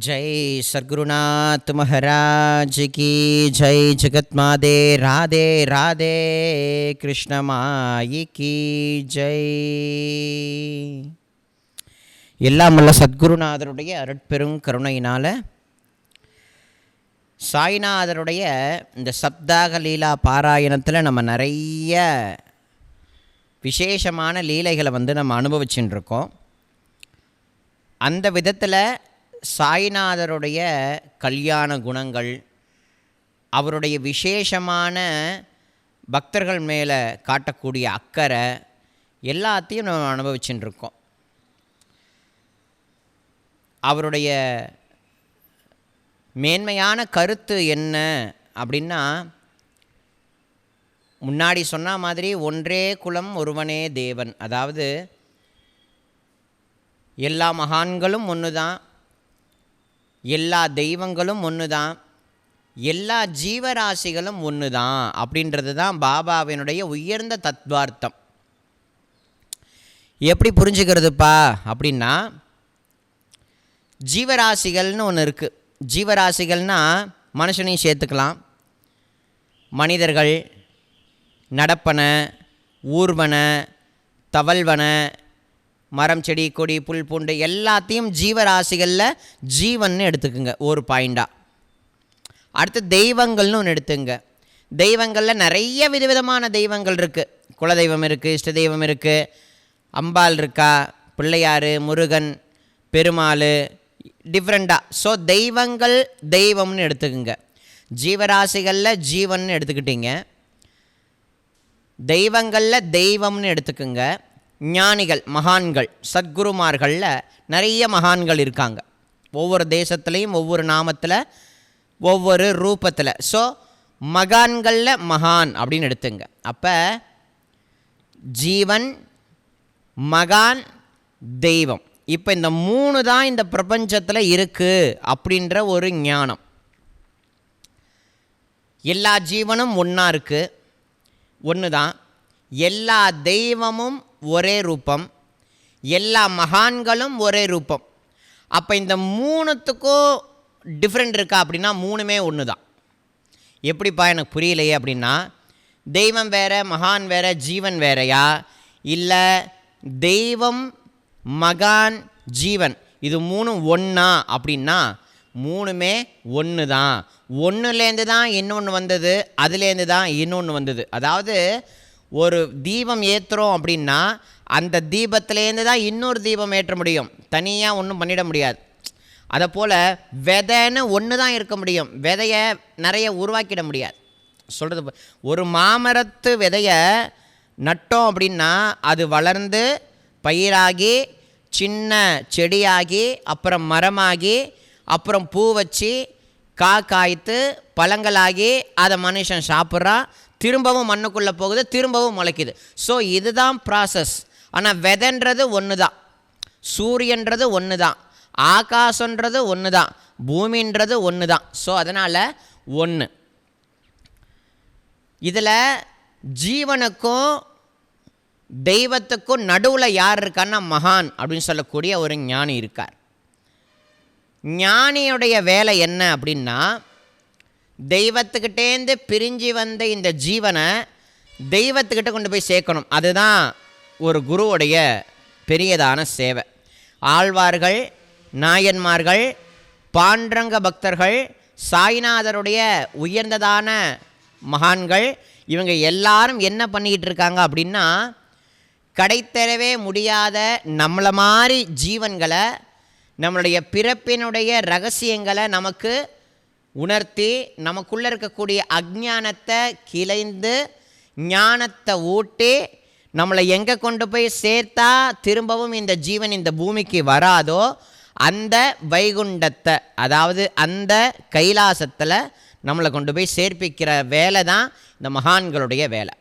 जय सद्गुरुनाथ महाराज की जय। जगत माते राधे राधे, कृष्ण माई की जय। எல்லாம் உள்ள சத்குருநாதருடைய அருட்பெரும் கருணையினால் சாய்நாதருடைய இந்த சப்தாக லீலா பாராயணத்தில் நம்ம நிறைய விசேஷமான லீலைகளை நம்ம அனுபவிச்சுட்டு இருக்கோம். அந்த விதத்தில் சாய்நாதருடைய கல்யாண குணங்கள், அவருடைய விசேஷமான பக்தர்கள் மேலே காட்டக்கூடிய அக்கறை எல்லாத்தையும் நம்ம அனுபவிச்சுட்டு இருக்கோம். அவருடைய மேன்மையான கருத்து என்ன அப்படின்னா, முன்னாடி சொன்ன மாதிரி ஒன்றே குலம் ஒருவனே தேவன். அதாவது எல்லா மகான்களும் ஒன்று தான், எல்லா தெய்வங்களும் ஒன்று தான், எல்லா ஜீவராசிகளும் ஒன்று தான் அப்படின்றது தான் பாபாவினுடைய உயர்ந்த தத்வார்த்தம். எப்படி புரிஞ்சுக்கிறதுப்பா அப்படின்னா, ஜீவராசிகள்னு ஒன்று இருக்குது. ஜீவராசிகள்னால் மனுஷனையும் சேர்த்துக்கலாம். மனிதர்கள், நடப்பன, ஊர்வன, தவழ்வன, மரம் செடி கொடி புல் பூண்டு எல்லாத்தையும் ஜீவராசிகளில் ஜீவன் எடுத்துக்குங்க ஒரு பாயிண்டாக. அடுத்து தெய்வங்கள்னு ஒன்று எடுத்துங்க. தெய்வங்களில் நிறைய விதவிதமான தெய்வங்கள் இருக்குது. குலதெய்வம் இருக்குது, இஷ்ட தெய்வம் இருக்குது, அம்பாள் இருக்கா, பிள்ளையார், முருகன், பெருமாள், டிஃப்ரெண்ட்டாக. ஸோ தெய்வங்கள் தெய்வம்னு எடுத்துக்குங்க. ஜீவராசிகளில் ஜீவன் எடுத்துக்கிட்டீங்க, தெய்வங்களில் தெய்வம்னு எடுத்துக்குங்க. ஞானிகள், மகான்கள், சத்குருமார்களில் நிறைய மகான்கள் இருக்காங்க. ஒவ்வொரு தேசத்துலேயும் ஒவ்வொரு நாமத்தில் ஒவ்வொரு ரூபத்தில். ஸோ மகான்களில் மகான் அப்படின்னு எடுத்துங்க. அப்போ ஜீவன், மகான், தெய்வம், இப்போ இந்த மூணு தான் இந்த பிரபஞ்சத்தில் இருக்குது அப்படின்ற ஒரு ஞானம். எல்லா ஜீவனும் ஒன்றா இருக்குது, ஒன்று தான். எல்லா தெய்வமும் ஒரே ரூபம், எல்லா மகான்களும் ஒரே ரூபம். அப்போ இந்த மூணுத்துக்கும் டிஃப்ரெண்ட் இருக்கா அப்படின்னா மூணுமே ஒன்று தான். எப்படிப்பா எனக்கு புரியலையே அப்படின்னா, தெய்வம் வேறு, மகான் வேறு, ஜீவன் வேறையா? இல்லை தெய்வம், மகான், ஜீவன் இது மூணும் ஒன்றா அப்படின்னா மூணுமே ஒன்று தான். ஒன்றுலேருந்து தான் இன்னொன்று வந்தது, அதுலேருந்து தான் இன்னொன்று வந்தது. அதாவது ஒரு தீபம் ஏற்றுறோம் அப்படின்னா அந்த தீபத்துலேருந்து தான் இன்னொரு தீபம் ஏற்ற முடியும், தனியாக ஒன்றும் பண்ணிட முடியாது. அதை போல் விதைன்னு ஒன்று தான் இருக்க முடியும், விதையை நிறைய உருவாக்கிட முடியாது. சொல்கிறது, ஒரு மாமரத்து விதையை நட்டோம் அப்படின்னா அது வளர்ந்து பயிராகி சின்ன செடியாகி அப்புறம் மரமாகி அப்புறம் பூ வச்சு காய்த்து பழங்களாகி அதை மனுஷன் சாப்பிட்றான், திரும்பவும் மண்ணுக்குள்ளே போகுது, திரும்பவும் முளைக்குது. ஸோ இதுதான் ப்ராசஸ். ஆனால் விதைன்றது ஒன்று தான், சூரியன்றது ஒன்று தான், ஆகாசன்றது ஒன்று தான், பூமின்றது ஒன்று தான். ஸோ அதனால் ஒன்று. இதில் ஜீவனுக்கும் தெய்வத்துக்கும் நடுவில் யார் இருக்கான்னா மகான் அப்படின்னு சொல்லக்கூடிய ஒரு ஞானி இருக்கார். ஞானியுடைய வேலை என்ன அப்படின்னா, தெய்வத்துக்கிட்டேருந்து பிரிஞ்சு வந்த இந்த ஜீவனை தெய்வத்துக்கிட்ட கொண்டு போய் சேர்க்கணும். அதுதான் ஒரு குருவுடைய பெரியதான சேவை. ஆழ்வார்கள், நாயன்மார்கள், பாண்டரங்க பக்தர்கள், சாய்நாதருடைய உயர்ந்ததான மகான்கள், இவங்க எல்லாரும் என்ன பண்ணிக்கிட்டு இருக்காங்க அப்படின்னா, கடைத்தரவே முடியாத நம்மளை மாதிரி ஜீவன்களை, நம்மளுடைய பிறப்பினுடைய ரகசியங்களை நமக்கு உணர்த்தி நமக்குள்ளே இருக்கக்கூடிய அஞ்ஞானத்தை கிளைந்து ஞானத்தை ஊட்டி நம்மளை எங்கே கொண்டு போய் சேர்த்தா திரும்பவும் இந்த ஜீவன் இந்த பூமிக்கு வராதோ அந்த வைகுண்டத்தை, அதாவது அந்த கைலாசத்தில் நம்மளை கொண்டு போய் சேர்ப்பிக்கிற வேலை தான் இந்த மகான்களுடைய வேலை.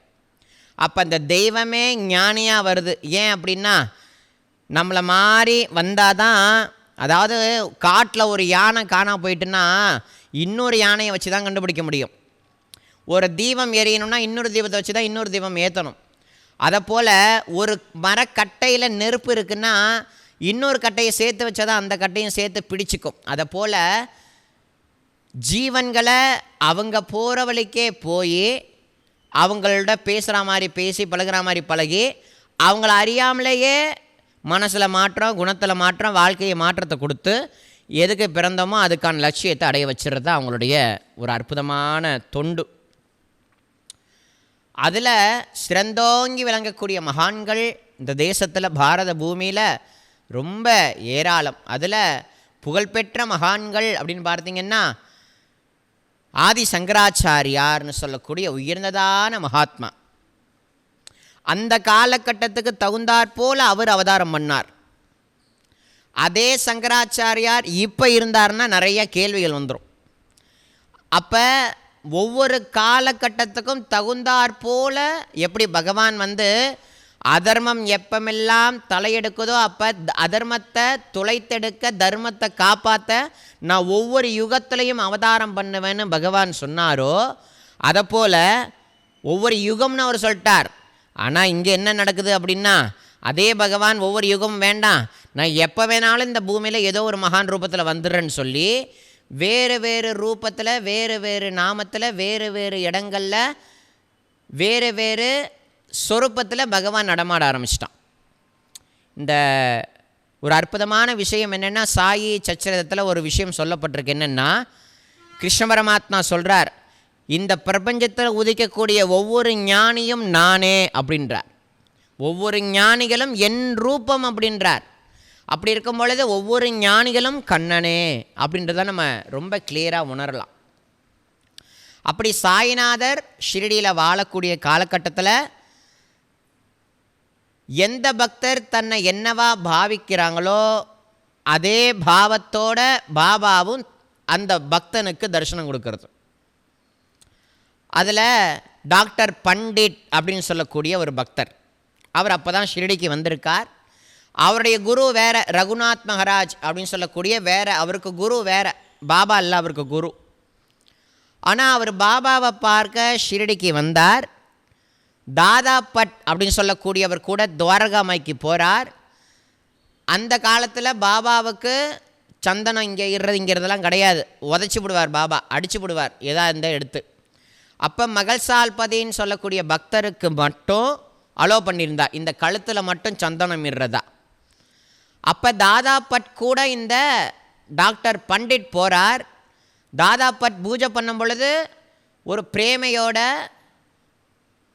அப்போ அந்த தெய்வமே ஞானியாக வருது. ஏன் அப்படின்னா, நம்மளை மாதிரி வந்தால் தான், அதாவது காட்டில் ஒரு யானை காணா போயிட்டுன்னா இன்னொரு யானையை வச்சு தான் கண்டுபிடிக்க முடியும். ஒரு தீபம் எரியணும்னா இன்னொரு தீபத்தை வச்சு தான் இன்னொரு தீபம் ஏற்றணும். அதை போல் ஒரு மரக்கட்டையில் நெருப்பு இருக்குன்னா இன்னொரு கட்டையை சேர்த்து வச்சாதான் அந்த கட்டையும் சேர்த்து பிடிச்சிக்கும். அதை போல் ஜீவன்களை அவங்க போகிற வழிக்கே போய் அவங்களோட பேசுகிற மாதிரி பேசி பழகிற மாதிரி பழகி அவங்கள அறியாமலேயே மனசில் மாற்றம், குணத்தில் மாற்றம், வாழ்க்கையை மாற்றத்தை கொடுத்து எதுக்கு பிறந்தோமோ அதுக்கான லட்சியத்தை அடைய வச்சுறது தான் அவங்களுடைய ஒரு அற்புதமான தொண்டு. அதில் சிறந்தோங்கி விளங்கக்கூடிய மகான்கள் இந்த தேசத்தில் பாரத பூமியில் ரொம்ப ஏராளம். அதில் புகழ்பெற்ற மகான்கள் அப்படின்னு பார்த்தீங்கன்னா ஆதி சங்கராச்சாரியார்னு சொல்லக்கூடிய உயர்ந்ததான மகாத்மா. அந்த காலகட்டத்துக்கு தகுந்தாற்போல் அவர் அவதாரம் பண்ணார். அதே சங்கராச்சாரியார் இப்போ இருந்தார்னா நிறைய கேள்விகள் வந்துடும். அப்போ ஒவ்வொரு காலகட்டத்துக்கும் தகுந்தாற்போல் எப்படி பகவான் அதர்மம் எப்பமெல்லாம் தலையெடுக்குதோ அப்போ அதர்மத்தை துளைத்தெடுக்க தர்மத்தை காப்பாற்ற நான் ஒவ்வொரு யுகத்திலையும் அவதாரம் பண்ணுவேன்னு பகவான் சொன்னாரோ அதை போல் ஒவ்வொரு யுகம்னு அவர் சொல்லிட்டார். ஆனால் இங்கே என்ன நடக்குது அப்படின்னா அதே பகவான் ஒவ்வொரு யுகம் வேண்டாம், நான் எப்போ வேணாலும் இந்த பூமியில் ஏதோ ஒரு மகான் ரூபத்தில் வந்துடுறேன்னு சொல்லி வேறு வேறு ரூபத்தில் வேறு வேறு நாமத்தில் வேறு வேறு இடங்களில் வேறு வேறு சொரூபத்தில் பகவான் நடமாட ஆரம்பிச்சிட்டான். இந்த ஒரு அற்புதமான விஷயம் என்னென்னா சாயி சச்சரிதத்தில் ஒரு விஷயம் சொல்லப்பட்டிருக்கு. என்னென்னா கிருஷ்ண பரமாத்மா சொல்கிறார், இந்த பிரபஞ்சத்தில் உதிக்கக்கூடிய ஒவ்வொரு ஞானியும் நானே அப்படின்றார். ஒவ்வொரு ஞானிகளும் என் ரூபம் அப்படின்றார். அப்படி இருக்கும் பொழுது ஒவ்வொரு ஞானிகளும் கண்ணனே அப்படின்றத நம்ம ரொம்ப கிளியராக உணரலாம். அப்படி சாய்நாதர் ஷிரடியில் வாழக்கூடிய காலகட்டத்தில் எந்த பக்தர் தன்னை என்னவா பாவிக்கிறாங்களோ அதே பாவத்தோட பாபாவும் அந்த பக்தனுக்கு தரிசனம் கொடுக்கறது. அதில் டாக்டர் பண்டிட் அப்படின்னு சொல்லக்கூடிய ஒரு பக்தர், அவர் அப்போ தான் ஷிரடிக்கு வந்திருக்கார். அவருடைய குரு வேறு, ரகுநாத் மகாராஜ் அப்படின்னு சொல்லக்கூடிய வேறு, அவருக்கு குரு வேறு, பாபா இல்லை அவருக்கு குரு. ஆனால் அவர் பாபாவை பார்க்க ஷிரடிக்கு வந்தார். தாதா பட் அப்படின்னு சொல்லக்கூடியவர் கூட துவாரகாமாய்க்கு போகிறார். அந்த காலத்தில் பாபாவுக்கு சந்தனம் இங்கே இங்கிறதெல்லாம் கிடையாது, உதச்சி விடுவார் பாபா, அடித்து விடுவார் எதா இருந்தால் எடுத்து. அப்போ மகள்சால்பதின்னு சொல்லக்கூடிய பக்தருக்கு மட்டும் அலோ பண்ணியிருந்தா இந்த கழுத்தில் மட்டும் சந்தனம் இடுறதா. அப்போ தாதா பட் கூட இந்த டாக்டர் பண்டிட் போகிறார். தாதா பட் பூஜை பண்ணும் பொழுது ஒரு பிரேமையோட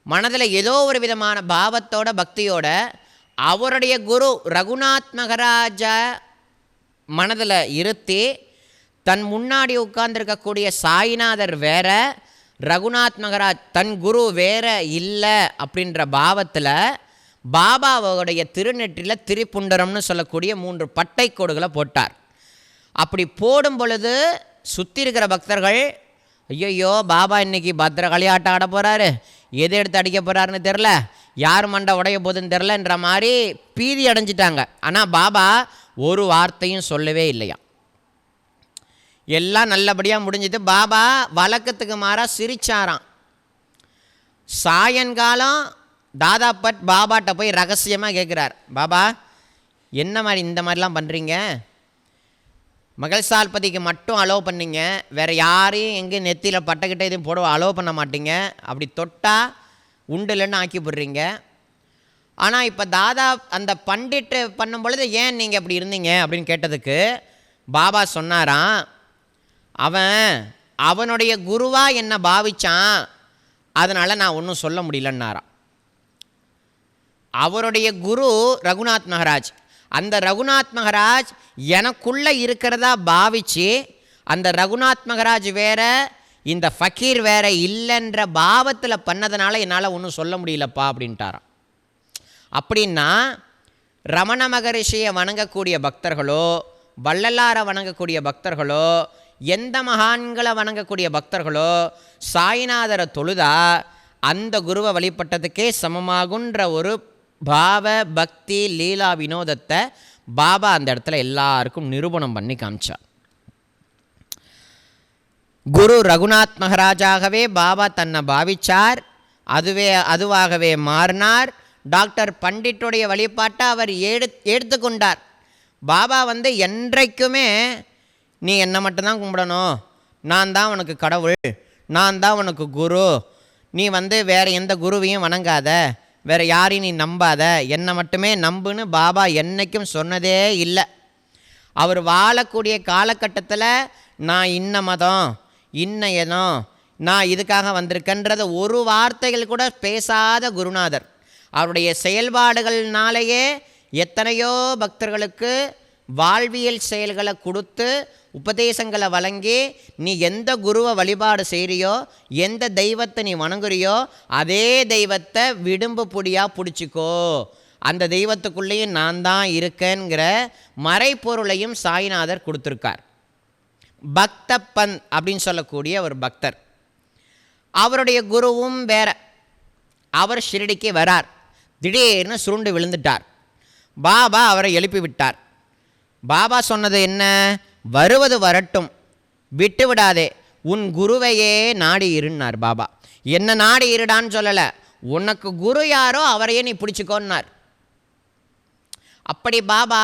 மனதில் ஏதோ ஒரு விதமான பாவத்தோட பக்தியோட அவருடைய குரு ரகுநாத் மகாராஜா மனதில் இருத்தி தன் முன்னாடி உட்கார்ந்துருக்கக்கூடிய சாய்நாதர் வேற, ரகுநாத் மகாராஜ் தன் குரு வேற இல்லை அப்படின்ற பாவத்தில் பாபாவோடைய திருநெற்றியில் திரிப்புண்டரம்னு சொல்லக்கூடிய 3 பட்டை கோடுகளை போட்டார். அப்படி போடும் பொழுது சுற்றி இருக்கிற பக்தர்கள் ஐயோ பாபா இன்னைக்கு பத்திர களியாட்டம் ஆட போகிறாரு, எது எடுத்து அடிக்க போகிறாருன்னு தெரில, யார் மண்டை உடைய போதுன்னு தெரிலன்ற மாதிரி பீதி அடைஞ்சிட்டாங்க. ஆனால் பாபா ஒரு வார்த்தையும் சொல்லவே இல்லையா. எல்லாம் நல்லபடியாக முடிஞ்சது. பாபா வழக்கத்துக்கு மாறாக சிரிச்சாராம். சாயங்காலம் தாதா பட் பாபாட்ட போய் ரகசியமாக கேட்குறார், பாபா என்ன மாதிரி இந்த மாதிரிலாம் பண்ணுறீங்க, மகள்சால்பதிக்கு மட்டும் அலோவ் பண்ணிங்க, வேறு யாரையும் எங்கேயும் நெத்தியில் பட்டக்கிட்ட எதுவும் போட அலோவ் பண்ண மாட்டீங்க, அப்படி தொட்டால் உண்டு இல்லைன்னு ஆக்கி போடுறீங்க. ஆனால் இப்போ தாதா அந்த பண்டிட்டு பண்ணும் பொழுது ஏன் நீங்கள் அப்படி இருந்தீங்க அப்படின்னு கேட்டதுக்கு பாபா சொன்னாராம், அவனுடைய குருவாக என்னை பாவிச்சான், அதனால் நான் ஒன்றும் சொல்ல முடியலன்னாராம். அவருடைய குரு ரகுநாத் மகாராஜ், அந்த ரகுநாத் மகாராஜ் எனக்குள்ளே இருக்கிறதா பாவிச்சு அந்த ரகுநாத் மகாராஜ் வேற இந்த ஃபக்கீர் வேற இல்லைன்ற பாவத்தில் பண்ணதுனால என்னால் ஒன்றும் சொல்ல முடியலப்பா அப்படின்ட்டாராம். அப்படின்னா ரமண மகரிஷியை வணங்கக்கூடிய பக்தர்களோ வள்ளலாரை வணங்கக்கூடிய பக்தர்களோ எந்த மகான்களை வணங்கக்கூடிய பக்தர்களோ சாய்நாதரை தொழுதா அந்த குருவை வழிபட்டதுக்கே சமமாகுன்ற ஒரு பாவ பக்தி லீலா வினோதத்தை பாபா அந்த இடத்துல எல்லாருக்கும் நிரூபணம் பண்ணி காமிச்சார். குரு ரகுநாத் மகாராஜாகவே பாபா தன்னை பாவிச்சார், அதுவாகவே மாறினார். டாக்டர் பண்டிட்டுடைய வழிபாட்டை அவர் எடுத்துக்கொண்டார். பாபா வந்து என்றைக்குமே நீ என்னை மட்டும்தான் கும்பிடணும், நான் தான் உனக்கு கடவுள், நான் தான் உனக்கு குரு, நீ வந்து வேறு எந்த குருவையும் வணங்காத, வேறு யாரையும் நீ நம்பாத, என்னை மட்டுமே நம்புன்னு பாபா என்றைக்கும் சொன்னதே இல்லை. அவர் வாழக்கூடிய காலகட்டத்தில் நான் இன்ன மதம், இன்ன இனம், நான் இதுக்காக வந்திருக்கேன்றத ஒரு வார்த்தைகள் கூட பேசாத குருநாதர். அவருடைய செயல்பாடுகள்னாலேயே எத்தனையோ பக்தர்களுக்கு வாழ்வியல் செயல்களை கொடுத்து உபதேசங்களை வழங்கி, நீ எந்த குருவை வழிபாடு செய்கிறியோ, எந்த தெய்வத்தை நீ வணங்குறியோ, அதே தெய்வத்தை விடும்பு பொடியாக பிடிச்சிக்கோ, அந்த தெய்வத்துக்குள்ளேயும் நான் தான் இருக்கேங்கிற மறைப்பொருளையும் சாய்நாதர் கொடுத்துருக்கார். பக்தப்பன் அப்படின்னு சொல்லக்கூடிய ஒரு பக்தர், அவருடைய குருவும் வேற. அவர் ஷிரடிக்கு வரார். திடீர்னு சுருண்டு விழுந்துட்டார். பாபா அவரை எழுப்பி விட்டார். பாபா சொன்னது என்ன? வருவது வரட்டும், விட்டு விடாதே, உன் குருவையே நாடி இருன்னார் பாபா. என்ன நாடி இருடான்னு சொல்லலை, உனக்கு குரு யாரோ அவரையே நீ பிடிச்சிக்கோன்னார். அப்படி பாபா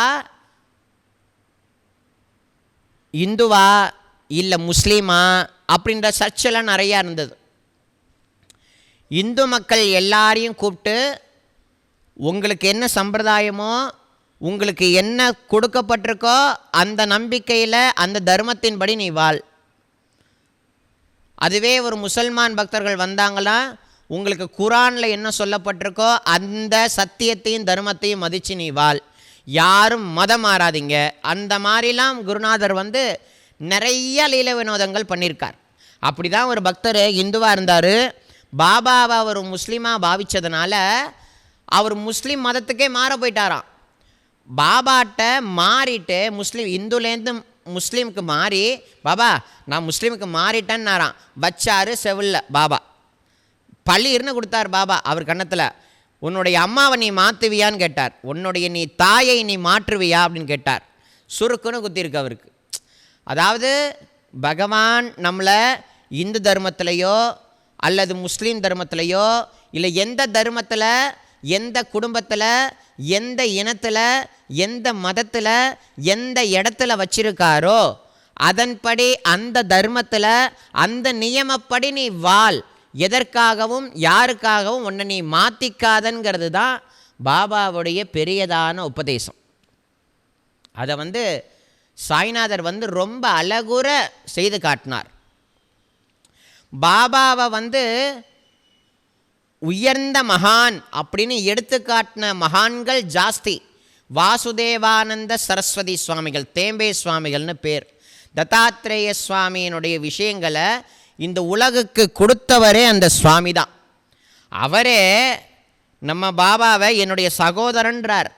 இந்துவா இல்லை முஸ்லீமா அப்படின்ற சர்ச்செல்லாம் நிறையா இருந்தது. இந்து மக்கள் எல்லாரையும் கூப்பிட்டு, உங்களுக்கு என்ன சம்பிரதாயமோ, உங்களுக்கு என்ன கொடுக்கப்பட்டிருக்கோ அந்த நம்பிக்கையில் அந்த தர்மத்தின்படி நீ வாழ். அதுவே ஒரு முசல்மான் பக்தர்கள் வந்தாங்களா, உங்களுக்கு குரானில் என்ன சொல்லப்பட்டிருக்கோ அந்த சத்தியத்தையும் தர்மத்தையும் மதித்து நீ வாழ், யாரும் மதம் மாறாதீங்க. அந்த மாதிரிலாம் குருநாதர் வந்து நிறைய லீல வினோதங்கள் பண்ணியிருக்கார். அப்படி தான் ஒரு பக்தர் இந்துவாக இருந்தார். பாபாவை ஒரு முஸ்லீமாக பாவித்ததுனால அவர் முஸ்லீம் மதத்துக்கே மாற போயிட்டாராம். பாபாட்ட மாறிட்டு இந்துலேருந்து முஸ்லீமுக்கு மாறி, பாபா நான் முஸ்லீமுக்கு மாறிட்டேன்னாராம். வச்சாரு செவில்ல பாபா, பள்ளிர்னு கொடுத்தார் பாபா அவர் கன்னத்தில். உன்னுடைய அம்மாவை நீ மாற்றுவியான்னு கேட்டார். உன்னுடைய நீ தாயை நீ மாற்றுவியா அப்படின்னு கேட்டார். சுருக்குன்னு குத்திருக்கு அவருக்கு. அதாவது பகவான் நம்மளை இந்து தர்மத்திலையோ அல்லது முஸ்லீம் தர்மத்திலையோ இல்லை எந்த தர்மத்தில், எந்த குடும்பத்தில், எந்த இனத்தில், எந்த மதத்தில், எந்த இடத்துல வச்சிருக்காரோ அதன்படி அந்த தர்மத்தில் அந்த நியமப்படி நீ வாழ். எதற்காகவும் யாருக்காகவும் உன்னை நீ மாற்றிக்காதங்கிறது தான் பாபாவுடைய பெரியதான உபதேசம். அதை வந்து சாய்நாதர் வந்து ரொம்ப அழகுற செய்து காட்டினார். பாபாவை வந்து உயர்ந்த மகான் அப்படின்னு எடுத்து காட்டின மகான்கள் ஜாஸ்தி. வாசுதேவானந்த சரஸ்வதி சுவாமிகள், தேம்பே சுவாமிகள்னு பேர். தத்தாத்ரேய சுவாமியினுடைய விஷயங்களை இந்த உலகுக்கு கொடுத்தவரே அந்த சுவாமி தான். அவரே நம்ம பாபாவை என்னுடைய சகோதரன்றார்.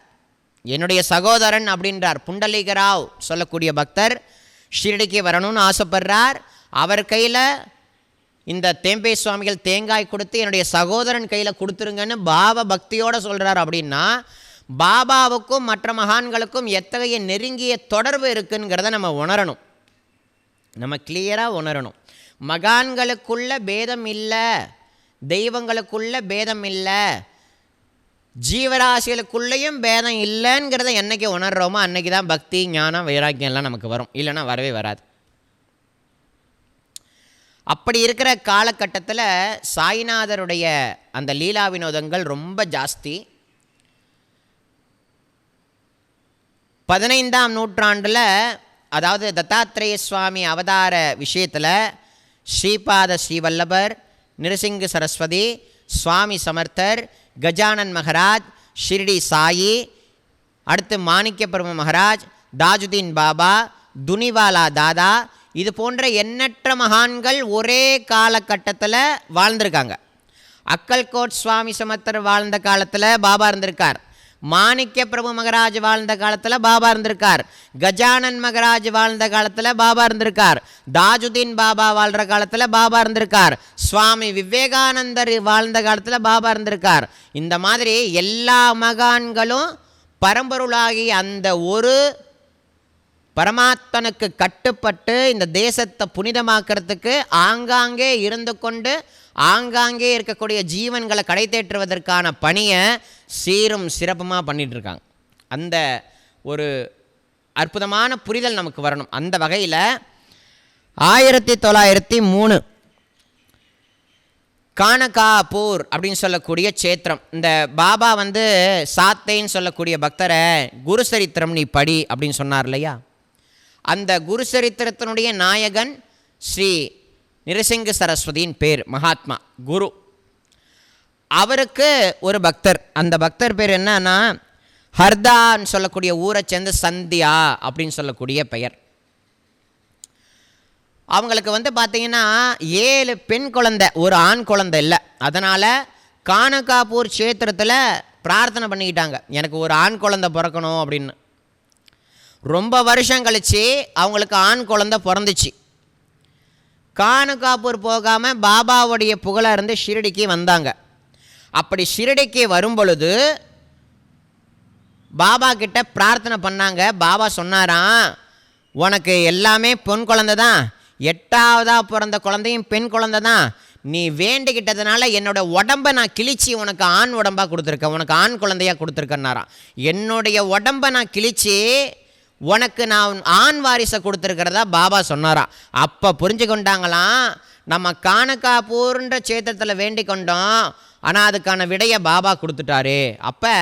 என்னுடைய சகோதரன் அப்படின்றார். புண்டலீகராவ் சொல்லக்கூடிய பக்தர் ஷிரடிக்கு வரணும்னு ஆசைப்படுறார். அவர் கையில் இந்த தேம்பே சுவாமிகள் தேங்காய் கொடுத்து என்னுடைய சகோதரன் கையில் கொடுத்துருங்கன்னு பாபா பக்தியோடு சொல்கிறார். அப்படின்னா பாபாவுக்கும் மற்ற மகான்களுக்கும் எத்தகைய நெருங்கிய தொடர்பு இருக்குங்கிறத நம்ம உணரணும், நம்ம கிளியராக உணரணும். மகான்களுக்குள்ள பேதம் இல்லை, தெய்வங்களுக்குள்ள பேதம் இல்லை, ஜீவராசிகளுக்குள்ளேயும் பேதம் இல்லைங்கிறத என்றைக்கு உணர்கிறோமோ அன்றைக்கி தான் பக்தி, ஞானம், வைராக்கியம் எல்லாம் நமக்கு வரும். இல்லைன்னா வரவே வராது. அப்படி இருக்கிற காலகட்டத்தில் சாய்நாதருடைய அந்த லீலா வினோதங்கள் ரொம்ப ஜாஸ்தி. 15ஆம் நூற்றாண்டில், அதாவது தத்தாத்ரேய சுவாமி அவதார விஷயத்தில் ஸ்ரீபாத ஸ்ரீவல்லபர், நிருசிங்க சரஸ்வதி, சுவாமி சமர்த்தர், கஜானன் மகராஜ், ஷிர்டி சாயி, அடுத்து மாணிக்க பிரபு மகராஜ், தாஜுதீன் பாபா, துனிவாலா தாதா, இது போன்ற எண்ணற்ற மகான்கள் ஒரே காலகட்டத்தில் வாழ்ந்திருக்காங்க. அக்கல்கோட் சுவாமி சமர்த்தர் வாழ்ந்த காலத்தில் பாபா இருந்திருக்கார். மாணிக்க பிரபு மகராஜ் வாழ்ந்த காலத்தில் பாபா இருந்திருக்கார். கஜானன் மகராஜ் வாழ்ந்த காலத்தில் பாபா இருந்திருக்கார். தாஜுதீன் பாபா வாழ்கிற காலத்தில் பாபா இருந்திருக்கார். சுவாமி விவேகானந்தர் வாழ்ந்த காலத்தில் பாபா இருந்திருக்கார். இந்த மாதிரி எல்லா மகான்களும் பரம்பொருளாகி அந்த ஒரு பரமாத்மனுக்கு கட்டுப்பட்டு இந்த தேசத்தை புனிதமாக்கிறதுக்கு ஆங்காங்கே இருந்து கொண்டு ஆங்காங்கே இருக்கக்கூடிய ஜீவன்களை கடை தேற்றுவதற்கான பணியை சீரும் சிறப்புமாக பண்ணிகிட்ருக்காங்க. அந்த ஒரு அற்புதமான புரிதல் நமக்கு வரணும். அந்த வகையில் 1903 கானகாபூர் அப்படின்னு சொல்லக்கூடிய சேத்திரம், இந்த பாபா வந்து சாத்தைன்னு சொல்லக்கூடிய பக்தரை குரு சரித்திரம் நீ படி அப்படின்னு சொன்னார் இல்லையா, அந்த குரு சரித்திரத்தினுடைய நாயகன் ஸ்ரீ நிரசிங்க சரஸ்வதியின் பேர், மகாத்மா குரு. அவருக்கு ஒரு பக்தர், அந்த பக்தர் பேர் என்னன்னா ஹர்தான்னு சொல்லக்கூடிய ஊரை சேர்ந்த சந்தியா அப்படின்னு சொல்லக்கூடிய பெயர். அவங்களுக்கு வந்து பார்த்திங்கன்னா 7 பெண் குழந்தை, ஒரு ஆண் குழந்தை இல்லை. அதனால் கானகாபூர் க்ஷேத்திரத்தில் பிரார்த்தனை பண்ணிக்கிட்டாங்க, எனக்கு ஒரு ஆண் குழந்தை பிறக்கணும் அப்படின்னு. ரொம்ப வருஷம் கழித்து அவங்களுக்கு ஆண் குழந்தை பிறந்துச்சு. கானகாபூர் போகாமல் பாபாவுடைய புகழை இருந்து ஷிரடிக்கு வந்தாங்க. அப்படி ஷிரடிக்கு வரும் பொழுது பாபா கிட்ட பிரார்த்தனை பண்ணாங்க. பாபா சொன்னாராம், உனக்கு எல்லாமே பெண் குழந்தை தான், 8ஆவதாக பிறந்த குழந்தையும் பெண் குழந்தை தான், நீ வேண்டிக்கிட்டதுனால என்னோட உடம்பை நான் கிழிச்சி உனக்கு ஆண் உடம்பாக கொடுத்துருக்கேன், உனக்கு ஆண் குழந்தையாக கொடுத்துருக்கேன்னாராம். என்னுடைய உடம்பை நான் கிழிச்சி உனக்கு நான் ஆண் வாரிசை கொடுத்துருக்கிறதா பாபா சொன்னாராம். அப்போ புரிஞ்சு கொண்டாங்களாம், நம்ம கானகாபூர்ன்ற சேத்திரத்தில் வேண்டி கொண்டோம், ஆனால் அதுக்கான விடையை பாபா கொடுத்துட்டாரு. அப்போ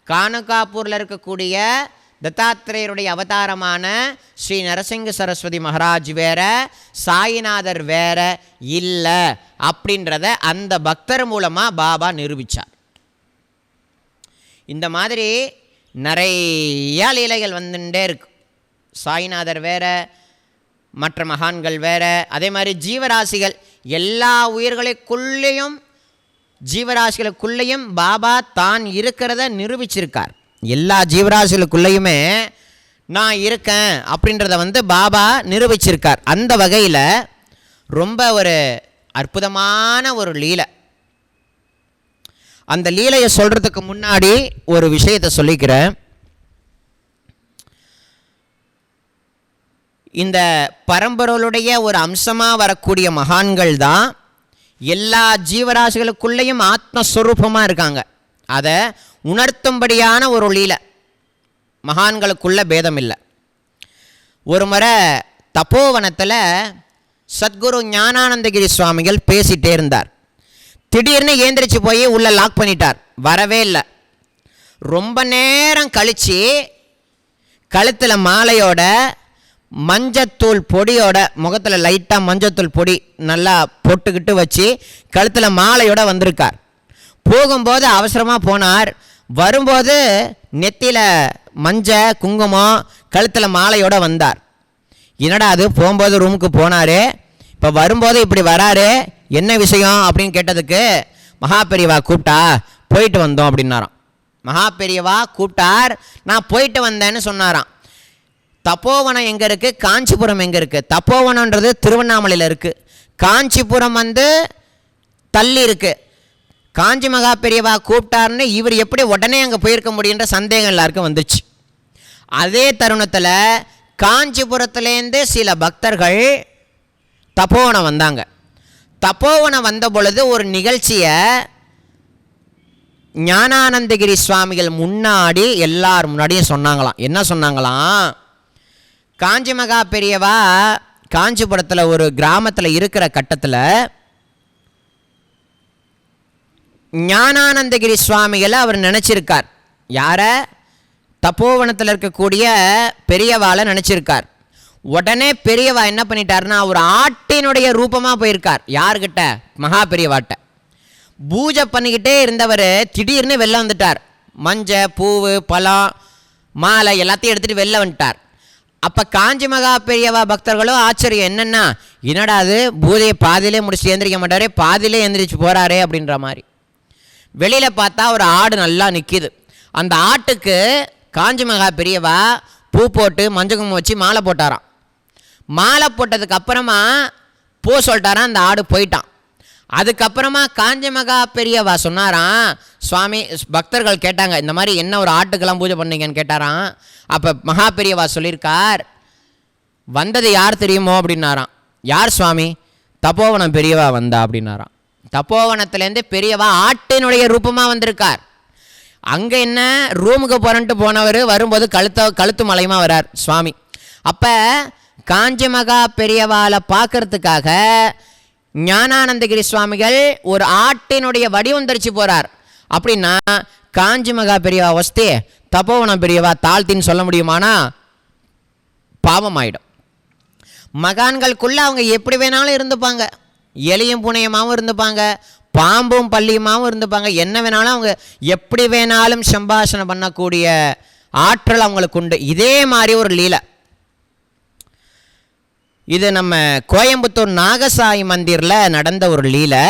கானகாபூரில் இருக்கக்கூடிய தத்தாத்திரேயருடைய அவதாரமான ஸ்ரீ நரசிங்க சரஸ்வதி மகாராஜ் வேற, சாயிநாதர் வேற இல்லை அப்படின்றத அந்த பக்தர் மூலமாக பாபா நிரூபித்தார். இந்த மாதிரி நிறையா லீலைகள் வந்துட்டே இருக்கு. சாயிநாதர் வேற, மற்ற மகான்கள் வேற, அதே மாதிரி ஜீவராசிகள், எல்லா உயிர்களுக்குள்ளேயும் ஜீவராசிகளுக்குள்ளேயும் பாபா தான் இருக்கிறத நிரூபிச்சிருக்கார். எல்லா ஜீவராசிகளுக்குள்ளேயுமே நான் இருக்கேன் அப்படின்றத வந்து பாபா நிரூபிச்சிருக்கார். அந்த வகையில் ரொம்ப ஒரு அற்புதமான ஒரு லீலை. அந்த லீலையை சொல்கிறதுக்கு முன்னாடி ஒரு விஷயத்தை சொல்லிக்கிறேன். இந்த பரம்பரையுடைய ஒரு அம்சமாக வரக்கூடிய மகான்கள் தான் எல்லா ஜீவராசிகளுக்குள்ளேயும் ஆத்மஸ்வரூபமாக இருக்காங்க. அதை உணர்த்தும்படியான ஒரு லீலை. மகான்களுக்குள்ள பேதம் இல்லை. ஒரு முறை தப்போவனத்தில் சத்குரு ஞானானந்தகிரி சுவாமிகள் பேசிகிட்டே இருந்தார். திடீர்னு ஏந்திரிச்சு போய் உள்ளே லாக் பண்ணிட்டார், வரவே இல்லை. ரொம்ப நேரம் கழித்து கழுத்தில் மாலையோட மஞ்சத்தூள் பொடியோட, முகத்தில் லைட்டாக மஞ்சத்தூள் பொடி நல்லா பொட்டுக்கிட்டு வச்சு கழுத்தில் மாலையோட வந்திருக்கார். போகும்போது அவசரமாக போனார், வரும்போது நெத்தியில் மஞ்சள் குங்குமம் கழுத்தில் மாலையோடு வந்தார். என்னடா அது, போகும்போது ரூமுக்கு போனார், இப்போ வரும்போது இப்படி வராரு, என்ன விஷயம் அப்படின்னு கேட்டதுக்கு மகாபெரியவா கூப்பிட்டா போயிட்டு வந்தோம் அப்படின்னாராம். மகாபெரியவா கூப்பிட்டார், நான் போயிட்டு வந்தேன்னு சொன்னாராம். தப்போவனம் எங்கே இருக்குது, காஞ்சிபுரம் எங்கே இருக்குது? தப்போவனன்றது திருவண்ணாமலையில் இருக்குது, காஞ்சிபுரம் வந்து தள்ளி இருக்குது. காஞ்சி மகா பெரியவா கூப்பிட்டாருன்னு இவர் எப்படி உடனே அங்கே போயிருக்க முடியுன்ற சந்தேகம் எல்லாருக்கும் வந்துச்சு. அதே தருணத்தில் காஞ்சிபுரத்துலேருந்து சில பக்தர்கள் தப்போவனம் வந்தாங்க. தப்போவனம் வந்த பொழுது ஒரு நிகழ்ச்சியை ஞானானந்தகிரி சுவாமிகள் முன்னாடி எல்லார் முன்னாடியும் சொன்னாங்களாம். என்ன சொன்னாங்களாம், காஞ்சி மகா பெரியவா காஞ்சிபுரத்தில் ஒரு கிராமத்தில் இருக்கிற கட்டத்தில் ஞானானந்தகிரி சுவாமிகளை அவர் நினச்சிருக்கார். யாரை? தப்போவனத்தில் இருக்கக்கூடிய பெரியவாளை நினச்சிருக்கார். உடனே பெரியவா என்ன பண்ணிட்டார்னா ஒரு ஆட்டினுடைய ரூபமாக போயிருக்கார். யார்கிட்ட? மகா பெரியவாட்ட. பூஜை பண்ணிக்கிட்டே இருந்தவர் திடீர்னு வெளில வந்துட்டார். மஞ்சள் பூவு பழம் மாலை எல்லாத்தையும் எடுத்துகிட்டு வெளில வந்துட்டார். அப்போ காஞ்சி மகா பெரியவா பக்தர்களும் ஆச்சரியம், என்னென்னா என்னடா அது, பூஜையை பாதியிலே முடிச்சு எந்திரிக்க மாட்டாரே, பாதியிலே எந்திரிச்சு போகிறாரே அப்படின்ற மாதிரி. வெளியில் பார்த்தா ஒரு ஆடு நல்லா நிற்கிது. அந்த ஆட்டுக்கு காஞ்சி மகா பெரியவா பூ போட்டு மஞ்சள் குங்குமம் வச்சு மாலை போட்டாராம். மாலை போட்டதுக்கு அப்புறமா பூ சொல்லிட்டாராம், அந்த ஆடு போயிட்டான். அதுக்கப்புறமா காஞ்சி மகா பெரியவா சொன்னாராம், சுவாமி பக்தர்கள் கேட்டாங்க, இந்த மாதிரி என்ன ஒரு ஆட்டுக்கெல்லாம் பூஜை பண்ணீங்கன்னு கேட்டாராம். அப்போ மகா பெரியவா சொல்லியிருக்கார், வந்தது யார் தெரியுமோ அப்படின்னாராம். யார் சுவாமி? தப்போவனம் பெரியவா வந்தா அப்படின்னாராம். தப்போவனத்துலேருந்து பெரியவா ஆட்டினுடைய ரூபமாக வந்திருக்கார். அங்கே என்ன ரூமுக்கு போகிறன்ட்டு போனவர் வரும்போது கழுத்து மலையுமா வரார் சுவாமி. அப்போ காஞ்சி மகா பெரியவாளை பார்க்கறதுக்காக ஞானானந்தகிரி சுவாமிகள் ஒரு ஆட்டினுடைய வடிவம் தரிச்சு போகிறார். அப்படின்னா காஞ்சி மகா பெரியவா வஸ்தே தபோவனம் பெரியவா தாழ்த்தின்னு சொல்ல முடியுமானா பாவம் ஆயிடும். மகான்களுக்குள்ள அவங்க எப்படி வேணாலும் இருந்துப்பாங்க, எலியும் புனையமாகவும் இருந்துப்பாங்க, பாம்பும் பள்ளியுமாகவும் இருந்துப்பாங்க, என்ன வேணாலும் அவங்க எப்படி வேணாலும் சம்பாஷணை பண்ணக்கூடிய ஆற்றல் அவங்களுக்கு உண்டு. இதே மாதிரி ஒரு லீலை இது நம்ம கோயம்புத்தூர் நாகசாயி மந்திரில் நடந்த ஒரு லீலை.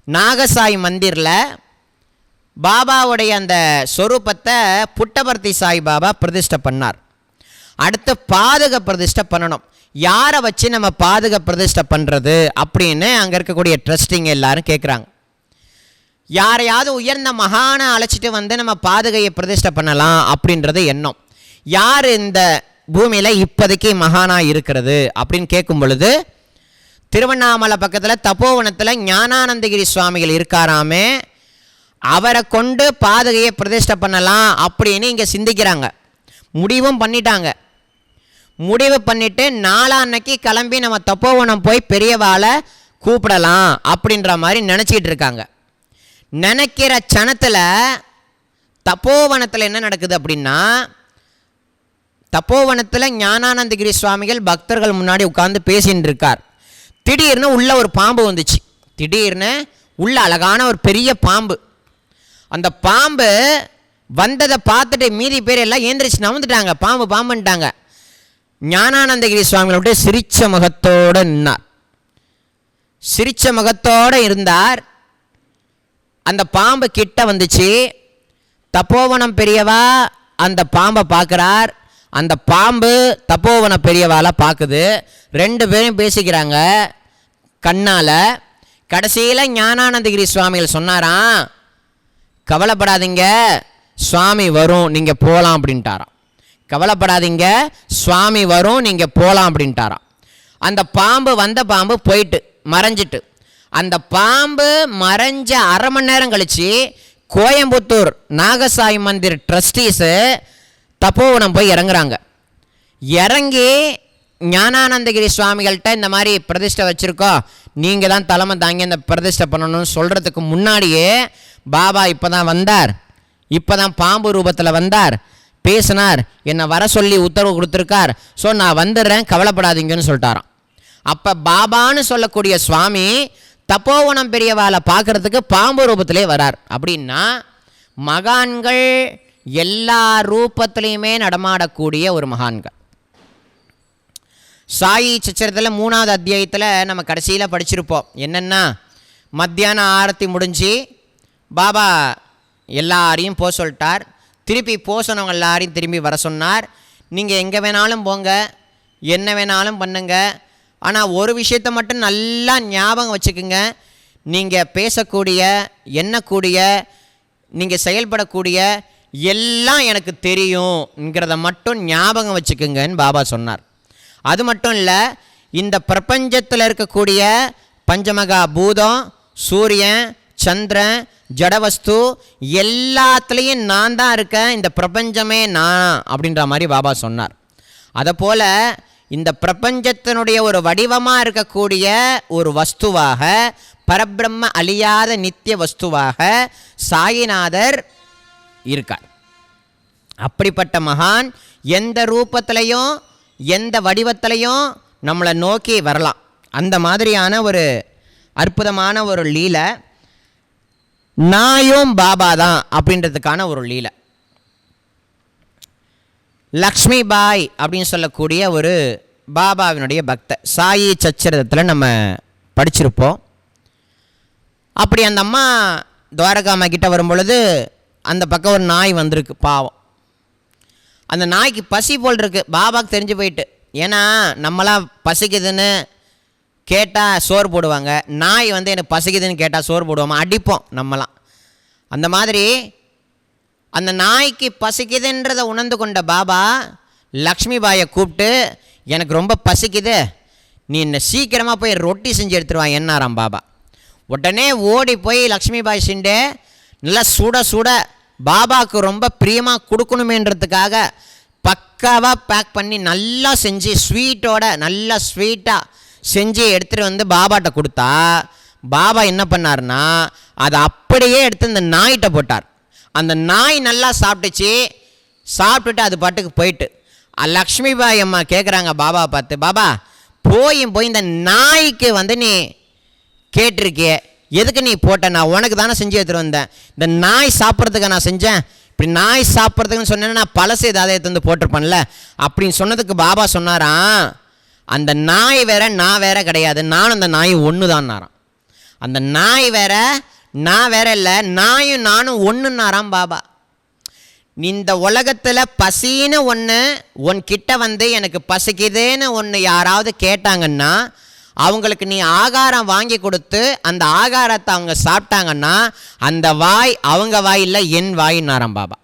நாகசாயி மந்திரில் பாபாவுடைய அந்த சொரூபத்தை புட்டபர்த்தி சாய் பாபா பிரதிஷ்டை பண்ணார். அடுத்து பாதுக பிரதிஷ்டை பண்ணணும். யாரை வச்சு நம்ம பாதுக பிரதிஷ்டை பண்ணுறது அப்படின்னு அங்கே இருக்கக்கூடிய ட்ரஸ்டிங்க எல்லாரும் கேட்குறாங்க. யாரையாவது உயர்ந்த மகானை அழைச்சிட்டு வந்து நம்ம பாதுகையை பிரதிஷ்டை பண்ணலாம் அப்படின்றது எண்ணம். யார் இந்த பூமியில் இப்போதைக்கு மகானாக இருக்கிறது அப்படின்னு கேட்கும் பொழுது திருவண்ணாமலை பக்கத்தில் தபோவனத்தில் ஞானானந்தகிரி சுவாமிகள் இருக்காராமே, அவரை கொண்டு பாதுகையை பிரதிஷ்டை பண்ணலாம் அப்படின்னு இங்கே சிந்திக்கிறாங்க. முடிவும் பண்ணிட்டாங்க. முடிவு பண்ணிவிட்டு நாளான்னைக்கு கிளம்பி நம்ம தப்போவனம் போய் பெரியவாளை கூப்பிடலாம் அப்படின்ற மாதிரி நினச்சிக்கிட்டு இருக்காங்க. நினைக்கிற சனத்தில் தப்போவனத்தில் என்ன நடக்குது அப்படின்னா, தப்போவனத்தில் ஞானானந்தகிரி சுவாமிகள் பக்தர்கள் முன்னாடி உட்கார்ந்து பேசின்னு இருக்கார். திடீர்னு உள்ள ஒரு பாம்பு வந்துச்சு. திடீர்னு உள்ள அழகான ஒரு பெரிய பாம்பு. அந்த பாம்பு வந்ததை பார்த்துட்டு மீதி பேர் எல்லாம் ஏந்திரிச்சு நவந்துட்டாங்க. பாம்புன்ட்டாங்க. ஞானானந்தகிரி சுவாமிகள் விட்டு சிரிச்ச முகத்தோடு நின்னார். சிரிச்ச முகத்தோடு இருந்தார். அந்த பாம்பு கிட்ட வந்துச்சு. தப்போவனம் பெரியவா அந்த பாம்பை பார்க்குறார். அந்த பாம்பு தப்போவன பெரியவாளை பார்க்குது. ரெண்டு பேரும் பேசிக்கிறாங்க கண்ணால். கடைசியில் ஞானானந்தகிரி சுவாமிகள் சொன்னாராம், கவலைப்படாதீங்க சுவாமி வரும், நீங்கள் போகலாம் அப்படின்ட்டாராம். கவலைப்படாதீங்க சுவாமி வரும், நீங்கள் போகலாம் அப்படின்ட்டாராம். அந்த பாம்பு வந்த பாம்பு போயிட்டு மறைஞ்சிட்டு. அந்த பாம்பு மறைஞ்ச அரை மணி நேரம் கழித்து கோயம்புத்தூர் நாகசாயி மந்திர் ட்ரஸ்டீஸு தப்போவனம் போய் இறங்குறாங்க. இறங்கி ஞானானந்தகிரி சுவாமிகள்கிட்ட இந்த மாதிரி பிரதிஷ்டை வச்சுருக்கோம், நீங்கள் தான் தலைமை தாங்கி இந்த பிரதிஷ்டை பண்ணணும்னு சொல்கிறதுக்கு முன்னாடியே பாபா இப்போ தான் வந்தார், இப்போ தான் பாம்பு ரூபத்தில் வந்தார், பேசினார், என்னை வர சொல்லி உத்தரவு கொடுத்துருக்கார், ஸோ நான் வந்துடுறேன் கவலைப்படாதீங்கன்னு சொல்லிட்டாராம். அப்போ பாபான்னு சொல்லக்கூடிய சுவாமி தப்போவனம் பெரியவாளை பார்க்குறதுக்கு பாம்பு ரூபத்திலே வரார். அப்படின்னா மகான்கள் எல்லா ரூபத்திலையுமே நடமாடக்கூடிய ஒரு மகான்கள். சாயி சச்சரத்தில் 3வது அத்தியாயத்தில் நம்ம கடைசியில் படிச்சிருப்போம். என்னென்னா, மத்தியானம் ஆரத்தி முடிஞ்சு பாபா எல்லாரையும் போக சொல்லிட்டார். திருப்பி போசனவங்க எல்லாரையும் திரும்பி வர சொன்னார். நீங்கள் எங்கே வேணாலும் போங்க, என்ன வேணாலும் பண்ணுங்க, ஆனால் ஒரு விஷயத்தை மட்டும் நல்லா ஞாபகம் வச்சுக்குங்க, நீங்கள் பேசக்கூடிய எண்ணக்கூடிய நீங்கள் செயல்படக்கூடிய எல்லாம் எனக்கு தெரியும்ங்கிறத மட்டும் ஞாபகம் வச்சுக்குங்கன்னு பாபா சொன்னார். அது மட்டும் இல்லை, இந்த பிரபஞ்சத்தில் இருக்கக்கூடிய பஞ்சமகா பூதம், சூரியன், சந்திரன், ஜடவஸ்து எல்லாத்துலேயும் நான் தான் இருக்கேன், இந்த பிரபஞ்சமே நான் அப்படின்ற மாதிரி பாபா சொன்னார். அதுபோல் இந்த பிரபஞ்சத்தினுடைய ஒரு வடிவமாக இருக்கக்கூடிய ஒரு வஸ்துவாக, பரபிரம்ம அழியாத நித்திய வஸ்துவாக சாயிநாதர் இருக்கார். அப்படிப்பட்ட மகான் எந்த ரூபத்திலையும் எந்த வடிவத்திலையும் நம்மளை நோக்கி வரலாம். அந்த மாதிரியான ஒரு அற்புதமான ஒரு லீலை நாயும் பாபா தான் அப்படின்றதுக்கான ஒரு லீலை. லக்ஷ்மி பாய் அப்படின்னு சொல்லக்கூடிய ஒரு பாபாவினுடைய பக்தர் சாயி சச்சரிதத்தில் நம்ம படிச்சிருப்போம். அப்படி அந்த அம்மா துவாரகாமா கிட்ட வரும்பொழுது அந்த பக்கம் ஒரு நாய் வந்திருக்கு. பாவம், அந்த நாய்க்கு பசி போல் இருக்கு. பாபாவுக்கு தெரிஞ்சு போயிட்டு, ஏன்னா நம்மளாம் பசிக்குதுன்னு கேட்டால் சோறு போடுவாங்க, நாய் வந்து எனக்கு பசிக்குதுன்னு கேட்டால் சோறு போடுவோமா, அடிப்போம் நம்மலாம். அந்த மாதிரி அந்த நாய்க்கு பசிக்குதுன்றதை உணர்ந்து கொண்ட பாபா லக்ஷ்மி பாயை கூப்பிட்டு, எனக்கு ரொம்ப பசிக்குது, நீ என்ன சீக்கிரமாக போய் ரொட்டி செஞ்சு எடுத்துருவான் என்னாராம் பாபா. உடனே ஓடி போய் லக்ஷ்மி பாய் சிண்டே நல்லா சுட சுட பாபாவுக்கு ரொம்ப பிரியமாக கொடுக்கணுமேன்றதுக்காக பக்காவாக பேக் பண்ணி நல்லா செஞ்சு ஸ்வீட்டோட நல்லா ஸ்வீட்டாக செஞ்சு எடுத்துகிட்டு வந்து பாபாட்ட கொடுத்தா பாபா என்ன பண்ணார்னா அதை அப்படியே எடுத்து இந்த நாய்கிட்ட போட்டார். அந்த நாய் நல்லா சாப்பிட்டுச்சு. சாப்பிட்டுட்டு அது பாட்டுக்கு போயிட்டு லக்ஷ்மிபாய் அம்மா கேட்குறாங்க பாபா பார்த்து, பாபா போய் இந்த நாய்க்கு வந்து நீ கேட்டிருக்கிய, எதுக்கு நீ போட்ட? நான் உனக்கு தானே செஞ்சு எடுத்துகிட்டு வந்தேன். இந்த நாய் சாப்பிட்றதுக்கு நான் செஞ்சேன். இப்படி நாய் சாப்பிட்றதுக்குன்னு சொன்னேன்னா நான் பழசு ஏதாவது எடுத்து வந்து போட்டிருப்பேன்ல அப்படின்னு சொன்னதுக்கு பாபா சொன்னாராம், அந்த நாய் வேற நான் வேற கிடையாது, நானும் அந்த நாய் ஒன்று தான்னாராம். அந்த நாய் வேற நான் வேற இல்லை, நாயும் நானும் ஒன்றுன்னாராம் பாபா. இந்த உலகத்தில் பசின்னு ஒன்று உன்கிட்ட வந்து எனக்கு பசிக்குதுன்னு ஒன்று யாராவது கேட்டாங்கன்னா அவங்களுக்கு நீ ஆகாரம் வாங்கி கொடுத்து அந்த ஆகாரத்தை அவங்க சாப்பிட்டாங்கன்னா அந்த வாய் அவங்க வாய் இல்லை, என் வாயின்னாராம் பாபா.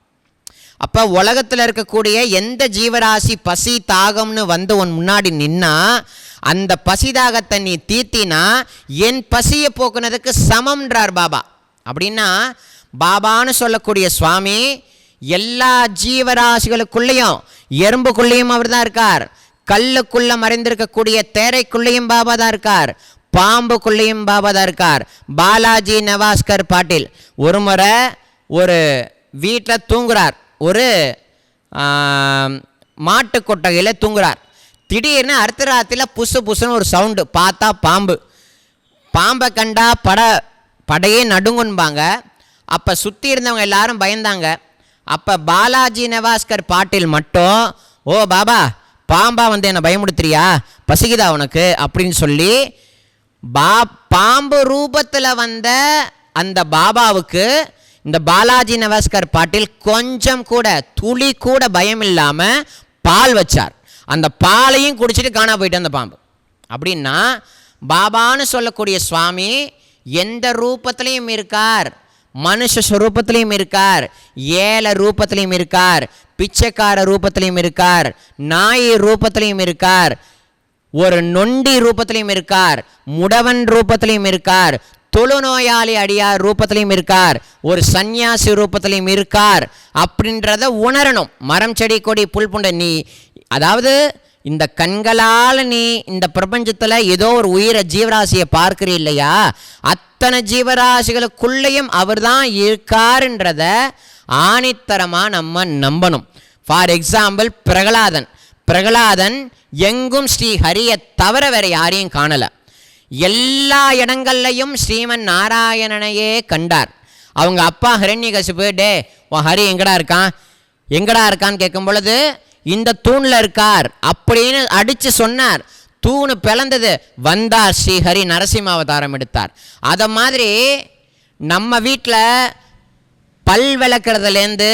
அப்போ உலகத்தில் இருக்கக்கூடிய எந்த ஜீவராசி பசி தாகம்னு வந்து உன் முன்னாடி நின்னா அந்த பசி தாகத்தை நீ தீர்த்தினா என் பசியை போக்குனதுக்கு சமம்ன்றார் பாபா. அப்படின்னா பாபான்னு சொல்லக்கூடிய சுவாமி எல்லா ஜீவராசிகளுக்குள்ளேயும், எறும்புக்குள்ளேயும் அவர் தான் இருக்கார், கல்லுக்குள்ள மறைந்திருக்கக்கூடிய தேரைக்குள்ளேயும் பாபா தான் இருக்கார், பாம்புக்குள்ளேயும் பாபா தான் இருக்கார். பாலாஜி நவாஸ்கர் பாட்டில் ஒரு முறை ஒரு வீட்டில் தூங்குறார், ஒரு மாட்டு கொட்டகையில் தூங்குறார். திடீர்னு அடுத்த ராத்திரியில் புசு புசுன்னு ஒரு சவுண்டு. பார்த்தா பாம்பு. பாம்பை கண்டா படையே நடுங்குன்பாங்க. அப்போ சுற்றி இருந்தவங்க எல்லாரும் பயந்தாங்க. அப்போ பாலாஜி நவாஸ்கர் பாட்டில் மட்டும், ஓ பாபா பாம்பா வந்து என்னை பயமுடுத்துறியா, பசிக்குதா உனக்கு அப்படின்னு சொல்லி பாம்பு ரூபத்தில் வந்த அந்த பாபாவுக்கு இந்த பாலாஜி நவாஸ்கர் பாட்டில் கொஞ்சம் கூட துளி கூட பயம் இல்லாமல் பால் வச்சார். அந்த பாலையும் குடிச்சிட்டு காணா போயிட்டு அந்த பாம்பு. அப்படின்னா பாபான்னு சொல்லக்கூடிய சுவாமி எந்த ரூபத்திலையும் இருக்கார், மனுஷ ஸ்வரூபத்திலையும் இருக்கார், ஏழை ரூபத்திலையும் இருக்கார், பிச்சைக்கார ரூபத்திலையும் இருக்கார், நாய் ரூபத்திலையும் இருக்கார், ஒரு நொண்டி ரூபத்திலையும் இருக்கார், முடவன் ரூபத்திலையும் இருக்கார், தொழுநோயாளி அடியார் ரூபத்திலையும் இருக்கார், ஒரு சன்னியாசி ரூபத்திலையும் இருக்கார். அப்படின்றத உணரணும். மரம் செடி கொடி புல் புண்டை நீ, அதாவது இந்த கண்களால் நீ இந்த பிரபஞ்சத்தில் ஏதோ ஒரு உயிரை ஜீவராசியை பார்க்கிறீ இல்லையா, அத்தனை ஜீவராசிகளுக்குள்ளேயும் அவர் தான் இருக்காருன்றத ஆணித்தரமாக நம்ம நம்பணும். ஃபார் எக்ஸாம்பிள் பிரகலாதன் எங்கும் ஸ்ரீ ஹரியை தவிர வேற யாரையும் காணலை. எல்லா இடங்கள்லையும் ஸ்ரீமன் நாராயணனையே கண்டார். அவங்க அப்பா ஹிரண்யகசிபு, டே உன் ஹரி எங்கடா இருக்கான்னு கேட்கும் பொழுது இந்த தூணில் இருக்கார் அப்படின்னு அடித்து சொன்னார். தூணு பிளந்தது, வந்தார் ஸ்ரீஹரி, நரசிம்ம அவதாரம் எடுத்தார். அதை மாதிரி நம்ம வீட்டில் பல் விளக்குறதுலேருந்து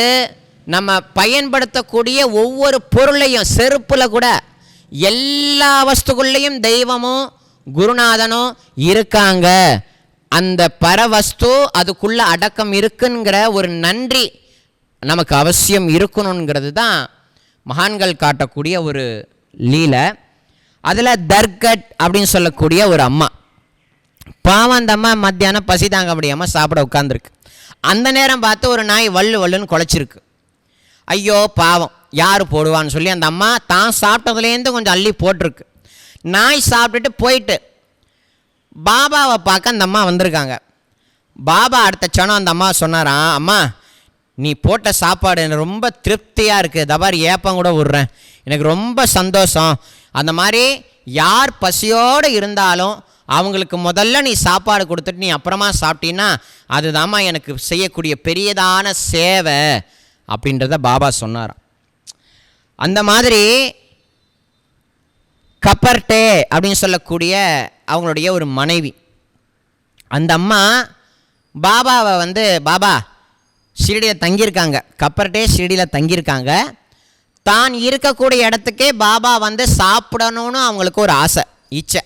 நம்ம பயன்படுத்தக்கூடிய ஒவ்வொரு பொருளையும், செருப்பில் கூட எல்லா வஸ்துக்குள்ளேயும் தெய்வமும் குருநாதனும் இருக்காங்க. அந்த பரவஸ்து அதுக்குள்ள அடக்கம் இருக்குங்கிற ஒரு நன்றி நமக்கு அவசியம் இருக்கணுங்கிறது தான் மகான்கள் காட்டக்கூடிய ஒரு லீலை. அதில் தர்கட் அப்படின்னு சொல்லக்கூடிய ஒரு அம்மா, பாவம் அந்த அம்மா மத்தியானம் பசி தாங்க முடியாமல் சாப்பிட உட்காந்துருக்கு. அந்த நேரம் பார்த்து ஒரு நாய் வல்லுன்னு குலைச்சிருக்கு. ஐயோ பாவம் யார் போடுவான்னு சொல்லி அந்த அம்மா தான் சாப்பிட்டதுலேருந்து கொஞ்சம் அள்ளி போட்டிருக்கு. நாய் சாப்பிட்டுட்டு போயிட்டு பாபாவை பார்க்க அந்த அம்மா வந்திருக்காங்க. பாபா அடுத்த க்ஷணம் அந்த அம்மா சொன்னாராம், அம்மா நீ போட்ட சாப்பாடு எனக்கு ரொம்ப திருப்தியாக இருக்குது, தபார் ஏப்பம் கூட விட்றேன், எனக்கு ரொம்ப சந்தோஷம். அந்த மாதிரி யார் பசியோடு இருந்தாலும் அவங்களுக்கு முதல்ல நீ சாப்பாடு கொடுத்துட்டு நீ அப்புறமா சாப்பிட்டீன்னா அதுதாம்மா எனக்கு செய்யக்கூடிய பெரியதான சேவை அப்படின்றத பாபா சொன்னாராம். அந்த மாதிரி கப்பர்டே அப்படின்னு சொல்லக்கூடிய அவங்களுடைய ஒரு மனைவி, அந்த அம்மா பாபாவை வந்து, பாபா ஷிரடியில் தங்கியிருக்காங்க, கப்பர்டே ஷிரடியில் தங்கியிருக்காங்க. தான் இருக்கக்கூடிய இடத்துக்கே பாபா வந்து சாப்பிடணும்னு அவங்களுக்கு ஒரு ஆசை, இச்சை.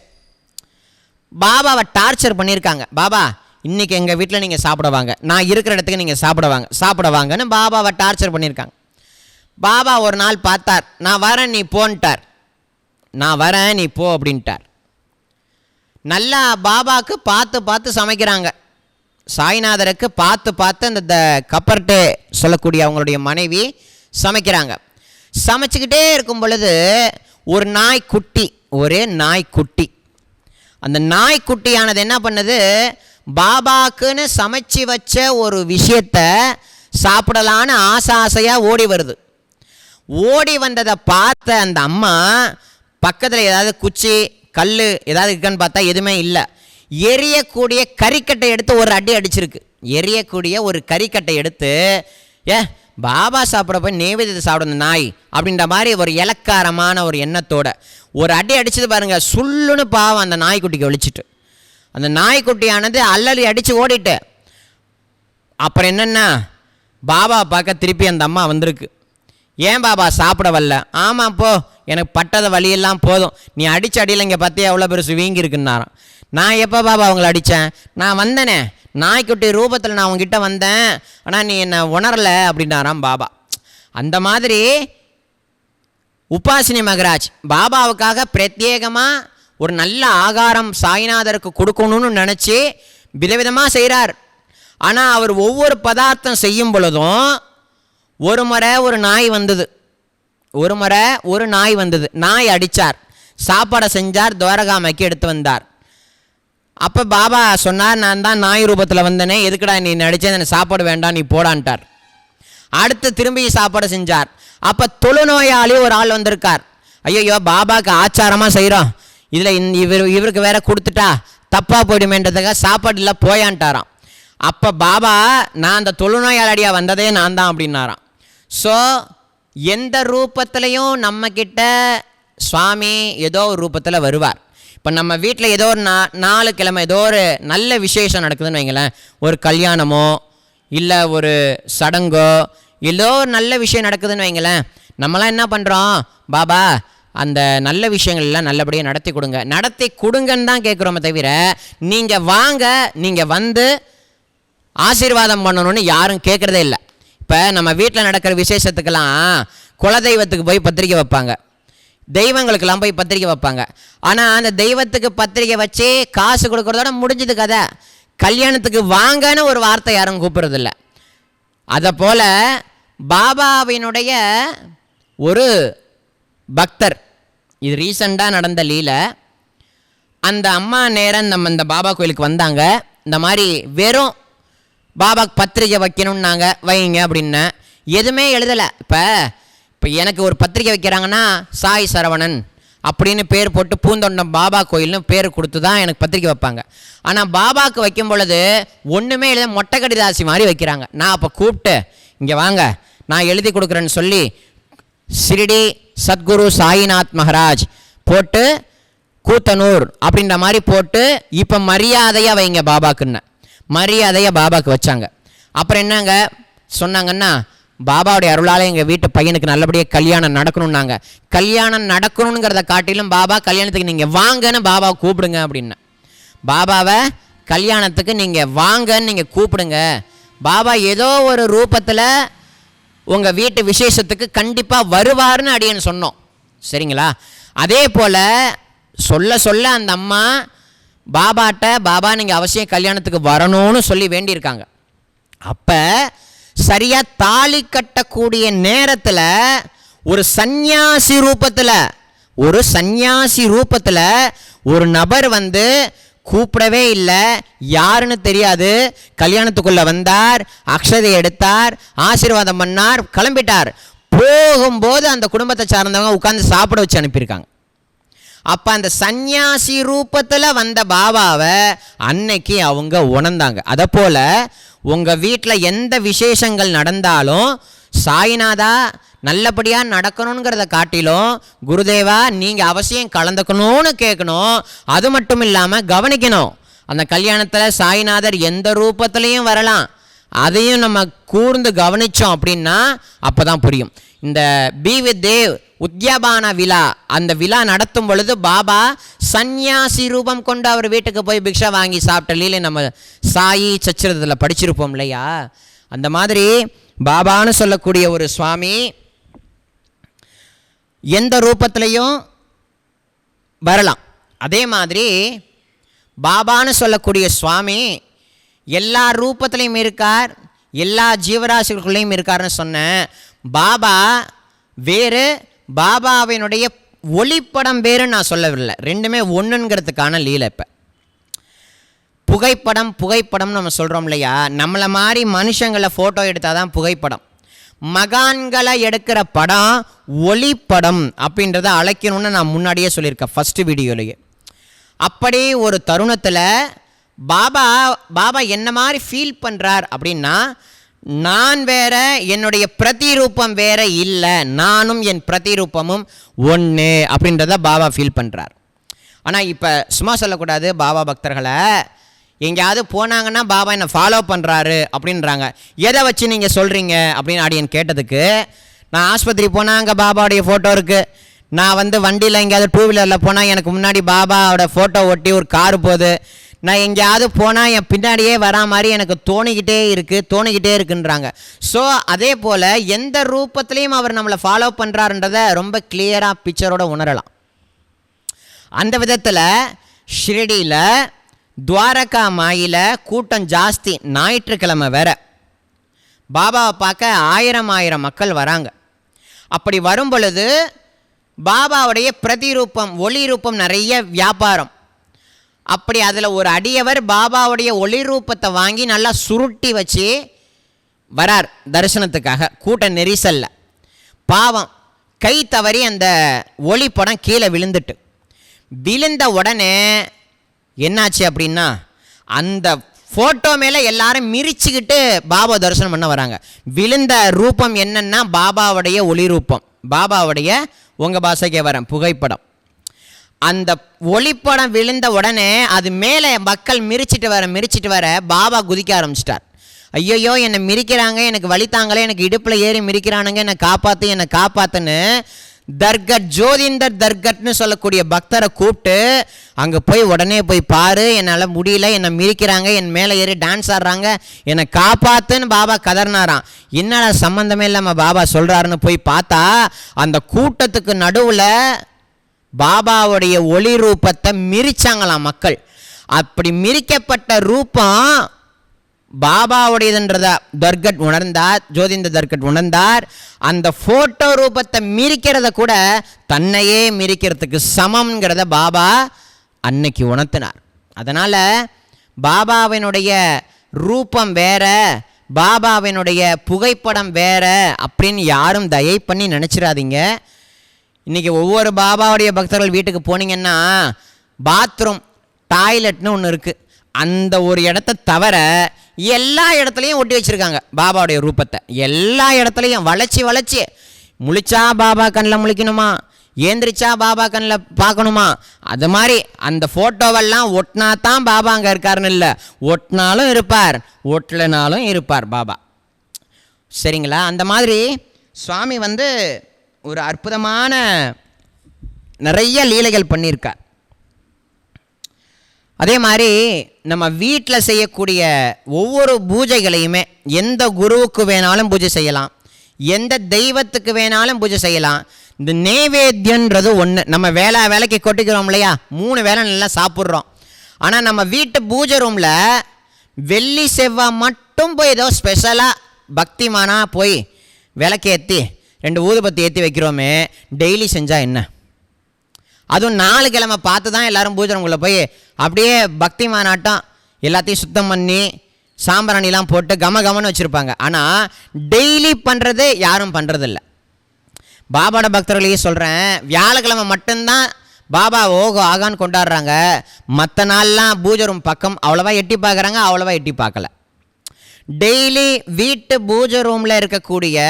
பாபாவை டார்ச்சர் பண்ணியிருக்காங்க. பாபா இன்றைக்கி எங்கள் வீட்டில் நீங்கள் சாப்பிடுவாங்க, நான் இருக்கிற இடத்துக்கு நீங்கள் சாப்பிடுவாங்கன்னு பாபாவை டார்ச்சர் பண்ணியிருக்காங்க. பாபா ஒரு நாள் பார்த்தார், நான் வரேன் நீ போன்ட்டார். நான் வரேன் நீ போ அப்படின்ட்டார். நல்லா பாபாவுக்கு பார்த்து சமைக்கிறாங்க. சாய்நாதருக்கு பார்த்து பார்த்து அந்த கப்பர்ட்டே சொல்லக்கூடிய அவங்களுடைய மனைவி சமைக்கிறாங்க. சமைச்சிக்கிட்டே இருக்கும் பொழுது ஒரு நாய்க்குட்டி, ஒரே நாய்க்குட்டி, அந்த நாய்க்குட்டியானது என்ன பண்ணுது, பாபாக்குன்னு சமைச்சு வச்ச ஒரு விஷயத்த சாப்பிடலான்னு ஆசையாக ஓடி வருது. ஓடி வந்ததை பார்த்த அந்த அம்மா பக்கத்தில் ஏதாவது குச்சி கல் ஏதாவது இருக்குன்னு பார்த்தா எதுவுமே இல்லை. எரியக்கூடிய கறிக்கட்டை எடுத்து ஒரு அடி அடிச்சிருக்கு. எரியக்கூடிய ஒரு கறிக்கட்டை எடுத்து, பாபா சாப்பிட போய் நெய்வேத்தியத்தை சாப்பிட நாய் அப்படின்ற மாதிரி ஒரு இலக்காரமான ஒரு எண்ணத்தோட ஒரு அடி அடிச்சது பாருங்க. சுள்ளுன்னு பாவம் அந்த நாய்க்குட்டிக்கு ஒழிச்சிட்டு, அந்த நாய்க்குட்டியானது அல்லறி அடித்து ஓடிட்டு. அப்புறம் என்னென்னா பாபா பார்க்க திருப்பி அந்த அம்மா வந்திருக்கு. ஏன் பாபா சாப்பிட வரல? ஆமாம் போ, எனக்கு பட்டத வழியெல்லாம் போதும், நீ அடித்த அடியில் இங்கே பார்த்தியா எவ்வளோ பெருசு வீங்கி இருக்குன்னாராம். நான் எப்போ பாபா அவங்கள அடித்தேன்? நான் வந்தேனே, நாய்க்குட்டி ரூபத்தில் நான் உங்ககிட்ட வந்தேன், ஆனால் நீ என்னை உணரலை அப்படின்னாராம் பாபா. அந்த மாதிரி உபாசினி மகராஜ் பாபாவுக்காக பிரத்யேகமாக ஒரு நல்ல ஆகாரம் சாய்நாதருக்கு கொடுக்கணும்னு நினச்சி விதவிதமாக செய்கிறார். ஆனால் அவர் ஒவ்வொரு பதார்த்தம் செய்யும் பொழுதும் ஒரு முறை ஒரு நாய் வந்தது, நாய் அடித்தார், சாப்பாடை செஞ்சார், துவாரகாமைக்கு எடுத்து வந்தார். அப்போ பாபா சொன்னார், நான் தான் நாய் ரூபத்தில் வந்தேனே, எதுக்குடா நீ நடிச்சேன், எனக்கு சாப்பாடு வேண்டாம், நீ போடான்ட்டார். அடுத்து திரும்பி சாப்பாடு செஞ்சார். அப்போ தொழுநோயாளி ஒரு ஆள் வந்திருக்கார். ஐயோ பாபாவுக்கு ஆச்சாரமாக செய்கிறோம், இதில் இவருக்கு வேற கொடுத்துட்டா தப்பாக போயிடுமேன்றதுக்காக சாப்பாடு இல்லை போயான்ட்டாராம். அப்போ பாபா, நான் அந்த தொழுநோயாளியாக வந்ததே நான் தான் அப்படின்னாராம். ஸோ எந்த ரூபத்துலேயும் நம்மக்கிட்ட சுவாமி ஏதோ ஒரு ரூபத்தில் வருவார். இப்போ நம்ம வீட்டில் ஏதோ ஒரு 4 கிழமை ஏதோ ஒரு நல்ல விசேஷம் நடக்குதுன்னு வைங்களேன், ஒரு கல்யாணமோ இல்லை ஒரு சடங்கோ ஏதோ ஒரு நல்ல விஷயம் நடக்குதுன்னு வைங்களேன், நம்மளாம் என்ன பண்ணுறோம், பாபா அந்த நல்ல விஷயங்கள்லாம் நல்லபடியாக நடத்தி கொடுங்கன்னு தான் கேட்குறோமே தவிர, நீங்கள் வாங்க, நீங்கள் வந்து ஆசீர்வாதம் பண்ணணும்னு யாரும் கேட்குறதே இல்லை. இப்போ நம்ம வீட்டில் நடக்கிற விசேஷத்துக்கெல்லாம் குலதெய்வத்துக்கு போய் பத்திரிக்கை வைப்பாங்க, தெய்வங்களுக்கெல்லாம் போய் பத்திரிக்கை வைப்பாங்க. ஆனால் அந்த தெய்வத்துக்கு பத்திரிக்கை வச்சு காசு கொடுக்குறதோட முடிஞ்சது கதை. கல்யாணத்துக்கு வாங்கன்னு ஒரு வார்த்தை யாரும் கூப்பிட்றதில்ல. அதை போல் பாபாவினுடைய ஒரு பக்தர், இது ரீசண்டாக நடந்த லீலை, அந்த அம்மா நேரம் நம்ம இந்த பாபா கோயிலுக்கு வந்தாங்க. இந்த மாதிரி வெறும் பாபாக்கு பத்திரிக்கை வைக்கணும்னாங்க, வைங்க அப்படின்னு எதுவுமே எழுதலை. இப்போ எனக்கு ஒரு பத்திரிக்கை வைக்கிறாங்கன்னா சாய் சரவணன் அப்படின்னு பேர் போட்டு பூந்தொண்டம் பாபா கோயில்னு பேர் கொடுத்து தான் எனக்கு பத்திரிக்கை வைப்பாங்க. ஆனால் பாபாவுக்கு வைக்கும் பொழுது ஒன்றுமே எழுத மொட்டை கடிதாசி மாதிரி வைக்கிறாங்க. நான் அப்போ கூப்பிட்டு இங்கே வாங்க நான் எழுதி கொடுக்குறேன்னு சொல்லி ஷிரடி சத்குரு சாய்நாத் மகராஜ் போட்டு கூத்தனூர் அப்படின்ற மாதிரி போட்டு இப்போ மரியாதையாக வைங்க பாபாக்குன்னு மரியாதையாக பாபாவுக்கு வச்சாங்க. அப்புறம் என்னங்க சொன்னாங்கன்னா, பாபாவுடைய அருளால் எங்கள் வீட்டு பையனுக்கு நல்லபடியாக கல்யாணம் நடக்கணும்னாங்க. கல்யாணம் நடக்கணுங்கிறத காட்டிலும் பாபா கல்யாணத்துக்கு நீங்கள் வாங்கன்னு பாபாவை கூப்பிடுங்க அப்படின்னு. பாபாவை கல்யாணத்துக்கு நீங்கள் வாங்கன்னு நீங்கள் கூப்பிடுங்க. பாபா ஏதோ ஒரு ரூபத்தில் உங்கள் வீட்டு விசேஷத்துக்கு கண்டிப்பாக வருவார்னு அடியேன்னு சொன்னோம். சரிங்களா? அதே போல் சொல்ல அந்த அம்மா பாபாட்ட, பாபா நீங்கள் அவசியம் கல்யாணத்துக்கு வரணும்னு சொல்லி வேண்டியிருக்காங்க. அப்போ சரியாக தாலி கட்டக்கூடிய நேரத்தில் ஒரு சந்நியாசி ரூபத்தில் ஒரு நபர் வந்து கூப்பிடவே இல்லை, யாருன்னு தெரியாது, கல்யாணத்துக்குள்ளே வந்தார், அக்ஷதை எடுத்தார், ஆசீர்வாதம் பண்ணார், கிளம்பிட்டார். போகும்போது அந்த குடும்பத்தை சார்ந்தவங்க உட்காந்து சாப்பிட வச்சு அனுப்பியிருக்காங்க. அப்போ அந்த சந்நியாசி ரூபத்தில் வந்த பாபாவை அன்னைக்கு அவங்க உணர்ந்தாங்க. அதை போல் உங்கள் வீட்டில் எந்த விசேஷங்கள் நடந்தாலும் சாய்நாதா நல்லபடியாக நடக்கணுங்கிறத காட்டிலும் குருதேவா நீங்கள் அவசியம் கலந்துக்கணும்னு கேட்கணும். அது மட்டும் இல்லாமல் கவனிக்கணும், அந்த கல்யாணத்தில் சாய்நாதர் எந்த ரூபத்துலேயும் வரலாம், அதையும் நம்ம கூர்ந்து கவனித்தோம் அப்படின்னா அப்போ தான் புரியும். இந்த பி வித் தேவ் உத்யாபான விழா, அந்த விழா நடத்தும் பொழுது பாபா சந்நியாசி ரூபம் கொண்டு அவர் வீட்டுக்கு போய் பிக்ஷா வாங்கி சாப்பிட்ட லீலை நம்ம சாயி சச்சரத்தில் படிச்சிருப்போம் இல்லையா? அந்த மாதிரி பாபான்னு சொல்லக்கூடிய ஒரு சுவாமி எந்த ரூபத்திலையும் வரலாம். அதே மாதிரி பாபான்னு சொல்லக்கூடிய சுவாமி எல்லா ரூபத்திலையும் இருக்கார், எல்லா ஜீவராசிகளுக்குள்ளேயும் இருக்காருன்னு சொன்னேன். பாபா வேறு, பாபாவினுடைய ஒளிப்படம் வேறுன்னு நான் சொல்லவில்லை. ரெண்டுமே ஒன்றுங்கிறதுக்கான லீலை. இப்போ புகைப்படம் நம்ம சொல்கிறோம் இல்லையா, நம்மளை மாதிரி மனுஷங்களை ஃபோட்டோ எடுத்தால் தான் புகைப்படம். மகான்களை எடுக்கிற படம் ஒளிப்படம் அப்படின்றத அழைக்கணும்னு நான் முன்னாடியே சொல்லியிருக்கேன் ஃபஸ்ட்டு வீடியோலேயே. அப்படி ஒரு தருணத்தில் பாபா என்ன மாதிரி ஃபீல் பண்ணுறார் அப்படின்னா, நான் வேற, என்னுடைய பிரதிரூபம் வேற இல்லை, நானும் என் பிரதிரூபமும் ஒன்று அப்படின்றத பாபா ஃபீல் பண்ணுறார். ஆனால் இப்போ சும்மா சொல்லக்கூடாது, பாபா பக்தர்களை எங்கேயாவது போனாங்கன்னா பாபா என்னை ஃபாலோ பண்ணுறாரு அப்படின்றாங்க. எதை வச்சு நீங்கள் சொல்கிறீங்க அப்படின்னு ஆடியன் கேட்டதுக்கு, நான் ஆஸ்பத்திரி போனால் அங்கே பாபாவுடைய ஃபோட்டோ இருக்குது, நான் வண்டியில் எங்கேயாவது 2 வீலரில் போனால் எனக்கு முன்னாடி பாபாவோட ஃபோட்டோ ஒட்டி ஒரு காரு போகுது, நான் எங்கேயாவது போனால் என் பின்னாடியே வரா மாதிரி எனக்கு தோணிக்கிட்டே இருக்குன்றாங்க. ஸோ அதே போல் எந்த ரூபத்துலேயும் அவர் நம்மளை ஃபாலோ பண்ணுறாருன்றதை ரொம்ப கிளியராக பிக்சரோட உணரலாம். அந்த விதத்தில் ஷிரடியில் துவாரகா மாயில் கூட்டம் ஜாஸ்தி, ஞாயிற்றுக்கிழமை வேற. பாபாவை பார்க்க ஆயிரம் மக்கள் வராங்க. அப்படி வரும் பொழுது பாபாவுடைய பிரதிரூபம், ஒளி ரூபம் நிறைய வியாபாரம். அப்படி அதில் ஒரு அடியவர் பாபாவுடைய ஒளி ரூபத்தை வாங்கி நல்லா சுருட்டி வச்சு வரார் தரிசனத்துக்காக. கூட்ட நெரிசல்ல பாவம் கை தவறி அந்த ஒளிப்படம் கீழே விழுந்த உடனே என்னாச்சு அப்படின்னா, அந்த ஃபோட்டோ மேலே எல்லாரும் மிரிச்சுக்கிட்டு பாபா தரிசனம் பண்ண வராங்க. விழுந்த ரூபம் என்னன்னா பாபாவுடைய ஒளி ரூபம், பாபாவுடைய, உங்கள் பாஷைக்கே வரேன், புகைப்படம். அந்த ஒளிப்படம் விழுந்த உடனே அது மேலே மக்கள் மிரிச்சிட்டு வர பாபா குதிக்க ஆரம்பிச்சிட்டார். ஐயோயோ என்னை மிரிக்கிறாங்க, எனக்கு வலித்தாங்களே, எனக்கு இடுப்பில் ஏறி மிரிக்கிறானுங்க, என்னை காப்பாற்றுன்னு தர்கட், ஜோதிந்தர் தர்கட்னு சொல்லக்கூடிய பக்தரை கூப்பிட்டு அங்கே உடனே போய் பாரு, என்னால் முடியல, என்னை மிரிக்கிறாங்க, என் மேலே ஏறி டான்ஸ் ஆடுறாங்க, என்னை காப்பாற்றுன்னு பாபா கதர்னாராம். என்னடா சம்மந்தமே இல்லாமல் பாபா சொல்கிறாருன்னு போய் பார்த்தா, அந்த கூட்டத்துக்கு நடுவில் பாபாவுடைய ஒளி ரூபத்தை மிரிச்சாங்களாம் மக்கள். அப்படி மிரிக்கப்பட்ட ரூபம் பாபாவுடையதுன்றத தர்கட் உணர்ந்தார், ஜோதிந்த தர்கட் உணர்ந்தார். அந்த ஃபோட்டோ ரூபத்தை மிரிக்கிறத கூட தன்னையே மிரிக்கிறதுக்கு சமம்ங்கிறத பாபா அன்னைக்கு உணர்த்தினார். அதனால் பாபாவினுடைய ரூபம் வேற, பாபாவினுடைய புகைப்படம் வேற அப்படின்னு யாரும் தயை பண்ணி நினச்சிடாதீங்க. இன்றைக்கி ஒவ்வொரு பாபாவுடைய பக்தர்கள் வீட்டுக்கு போனீங்கன்னா பாத்ரூம், டாய்லெட்னு ஒன்று இருக்குது. அந்த ஒரு இடத்த தவிர எல்லா இடத்துலையும் ஒட்டி வச்சுருக்காங்க பாபாவுடைய ரூபத்தை. எல்லா இடத்துலையும் வளைச்சி முழிச்சா பாபா கண்ணில் முழிக்கணுமா, ஏந்திரிச்சா பாபா கண்ணில் பார்க்கணுமா, அது மாதிரி அந்த ஃபோட்டோவெல்லாம் ஒட்டினா தான் பாபா அங்கே இருக்காருன்னு இல்லை, ஒட்டினாலும் இருப்பார், ஒட்டலைனாலும் இருப்பார் பாபா. சரிங்களா? அந்த மாதிரி சுவாமி ஒரு அற்புதமான நிறைய லீலைகள் பண்ணியிருக்கார். அதே மாதிரி நம்ம வீட்டில் செய்யக்கூடிய ஒவ்வொரு பூஜைகளையுமே எந்த குருவுக்கு வேணாலும் பூஜை செய்யலாம், எந்த தெய்வத்துக்கு வேணாலும் பூஜை செய்யலாம். இந்த நைவேத்தியன்றது ஒன்று. நம்ம வேலைக்கு கொட்டிக்கிறோம் இல்லையா, 3 வேளை நல்லா சாப்பிட்றோம். ஆனால் நம்ம வீட்டு பூஜை ரூமில் வெள்ளி செவ்வாய் மட்டும் போய் ஏதோ ஸ்பெஷலாக பக்திமானாக போய் விளக்கேற்றி 2 ஊதுபத்தி ஏற்றி வைக்கிறோமே, டெய்லி செஞ்சால் என்ன? அதுவும் 4 கிழமை பார்த்து தான் எல்லோரும் பூஜை ரூமுக்குள்ளே போய் அப்படியே பக்தி மாநாட்டம் எல்லாத்தையும் சுத்தம் பண்ணி சாம்பிராணிலாம் போட்டு கமன்னு வச்சுருப்பாங்க. ஆனால் டெய்லி பண்ணுறது யாரும் பண்ணுறதில்ல. பாபாவோட பக்தர்களையே சொல்கிறேன், வியாழக்கிழமை மட்டும்தான் பாபா ஓகோ ஆகான்னு கொண்டாடுறாங்க. மற்ற நாள்லாம் பூஜை ரூம் பக்கம் அவ்வளோவா எட்டி பார்க்குறாங்க, அவ்வளோவா எட்டி பார்க்கல. டெய்லி வீட்டு பூஜை ரூமில் இருக்கக்கூடிய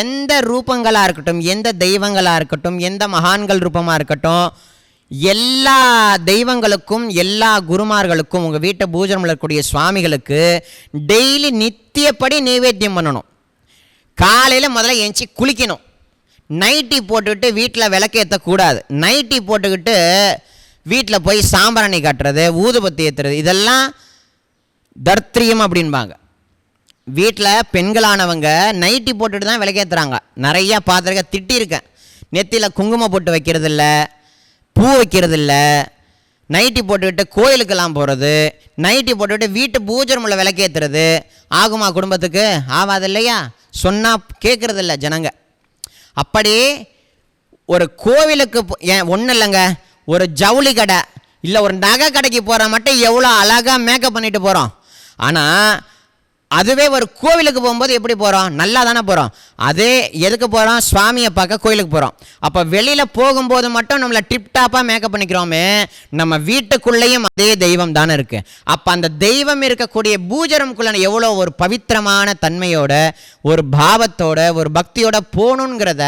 எந்த ரூபங்களாக இருக்கட்டும், எந்த தெய்வங்களாக இருக்கட்டும், எந்த மகான்கள் ரூபமாக இருக்கட்டும், எல்லா தெய்வங்களுக்கும் எல்லா குருமார்களுக்கும் உங்கள் வீட்டை பூஜை ரூமில் இருக்கக்கூடிய சுவாமிகளுக்கு டெய்லி நித்தியப்படி நைவேத்தியம் பண்ணணும். காலையில் முதல்ல எஞ்சி குளிக்கணும், நைட்டி போட்டுக்கிட்டு வீட்டில் விளக்கேற்றக்கூடாது. நைட்டி போட்டுக்கிட்டு வீட்டில் போய் சாம்பிராணி காட்டுறது, ஊதுபத்தி ஏற்றுறது, இதெல்லாம் தர்த்திரியம் அப்படின்பாங்க. வீட்டில் பெண்களானவங்க நைட்டி போட்டுட்டு தான் விளக்கேற்றுறாங்க. நிறையா பார்த்துருக்க, திட்டியிருக்கேன். நெத்தியில் குங்குமம் போட்டு வைக்கிறதில்ல, பூ வைக்கிறதில்ல, நைட்டி போட்டுக்கிட்டு கோயிலுக்கெல்லாம் போகிறது, நைட்டி போட்டுக்கிட்டு வீட்டு பூஜை ரூமில் விளக்கேற்றுறது ஆகுமா குடும்பத்துக்கு? ஆகாது இல்லையா? சொன்னால் கேட்குறது இல்லை ஜனங்க. அப்படி ஒரு கோவிலுக்கு ஏன் ஒன்றும் இல்லைங்க, ஒரு ஜவுளி கடை இல்லை ஒரு நகை கடைக்கு போகிற மட்டும் எவ்வளோ அழகாக மேக்கப் பண்ணிட்டு போகிறோம். ஆனால் அதுவே ஒரு கோவிலுக்கு போகும்போது எப்படி போகிறோம்? நல்லா தானே போகிறோம். அதே எதுக்கு போகிறோம்? சுவாமியை பார்க்க கோயிலுக்கு போகிறோம். அப்போ வெளியில் போகும்போது மட்டும் நம்மளை டிப்டாப்பாக மேக்கப் பண்ணிக்கிறோமே, நம்ம வீட்டுக்குள்ளேயும் அதே தெய்வம் தானே இருக்குது. அப்போ அந்த தெய்வம் இருக்கக்கூடிய பூஜரம்குள்ள எவ்வளோ ஒரு பவித்திரமான தன்மையோட, ஒரு பாவத்தோட, ஒரு பக்தியோட போகணுங்கிறத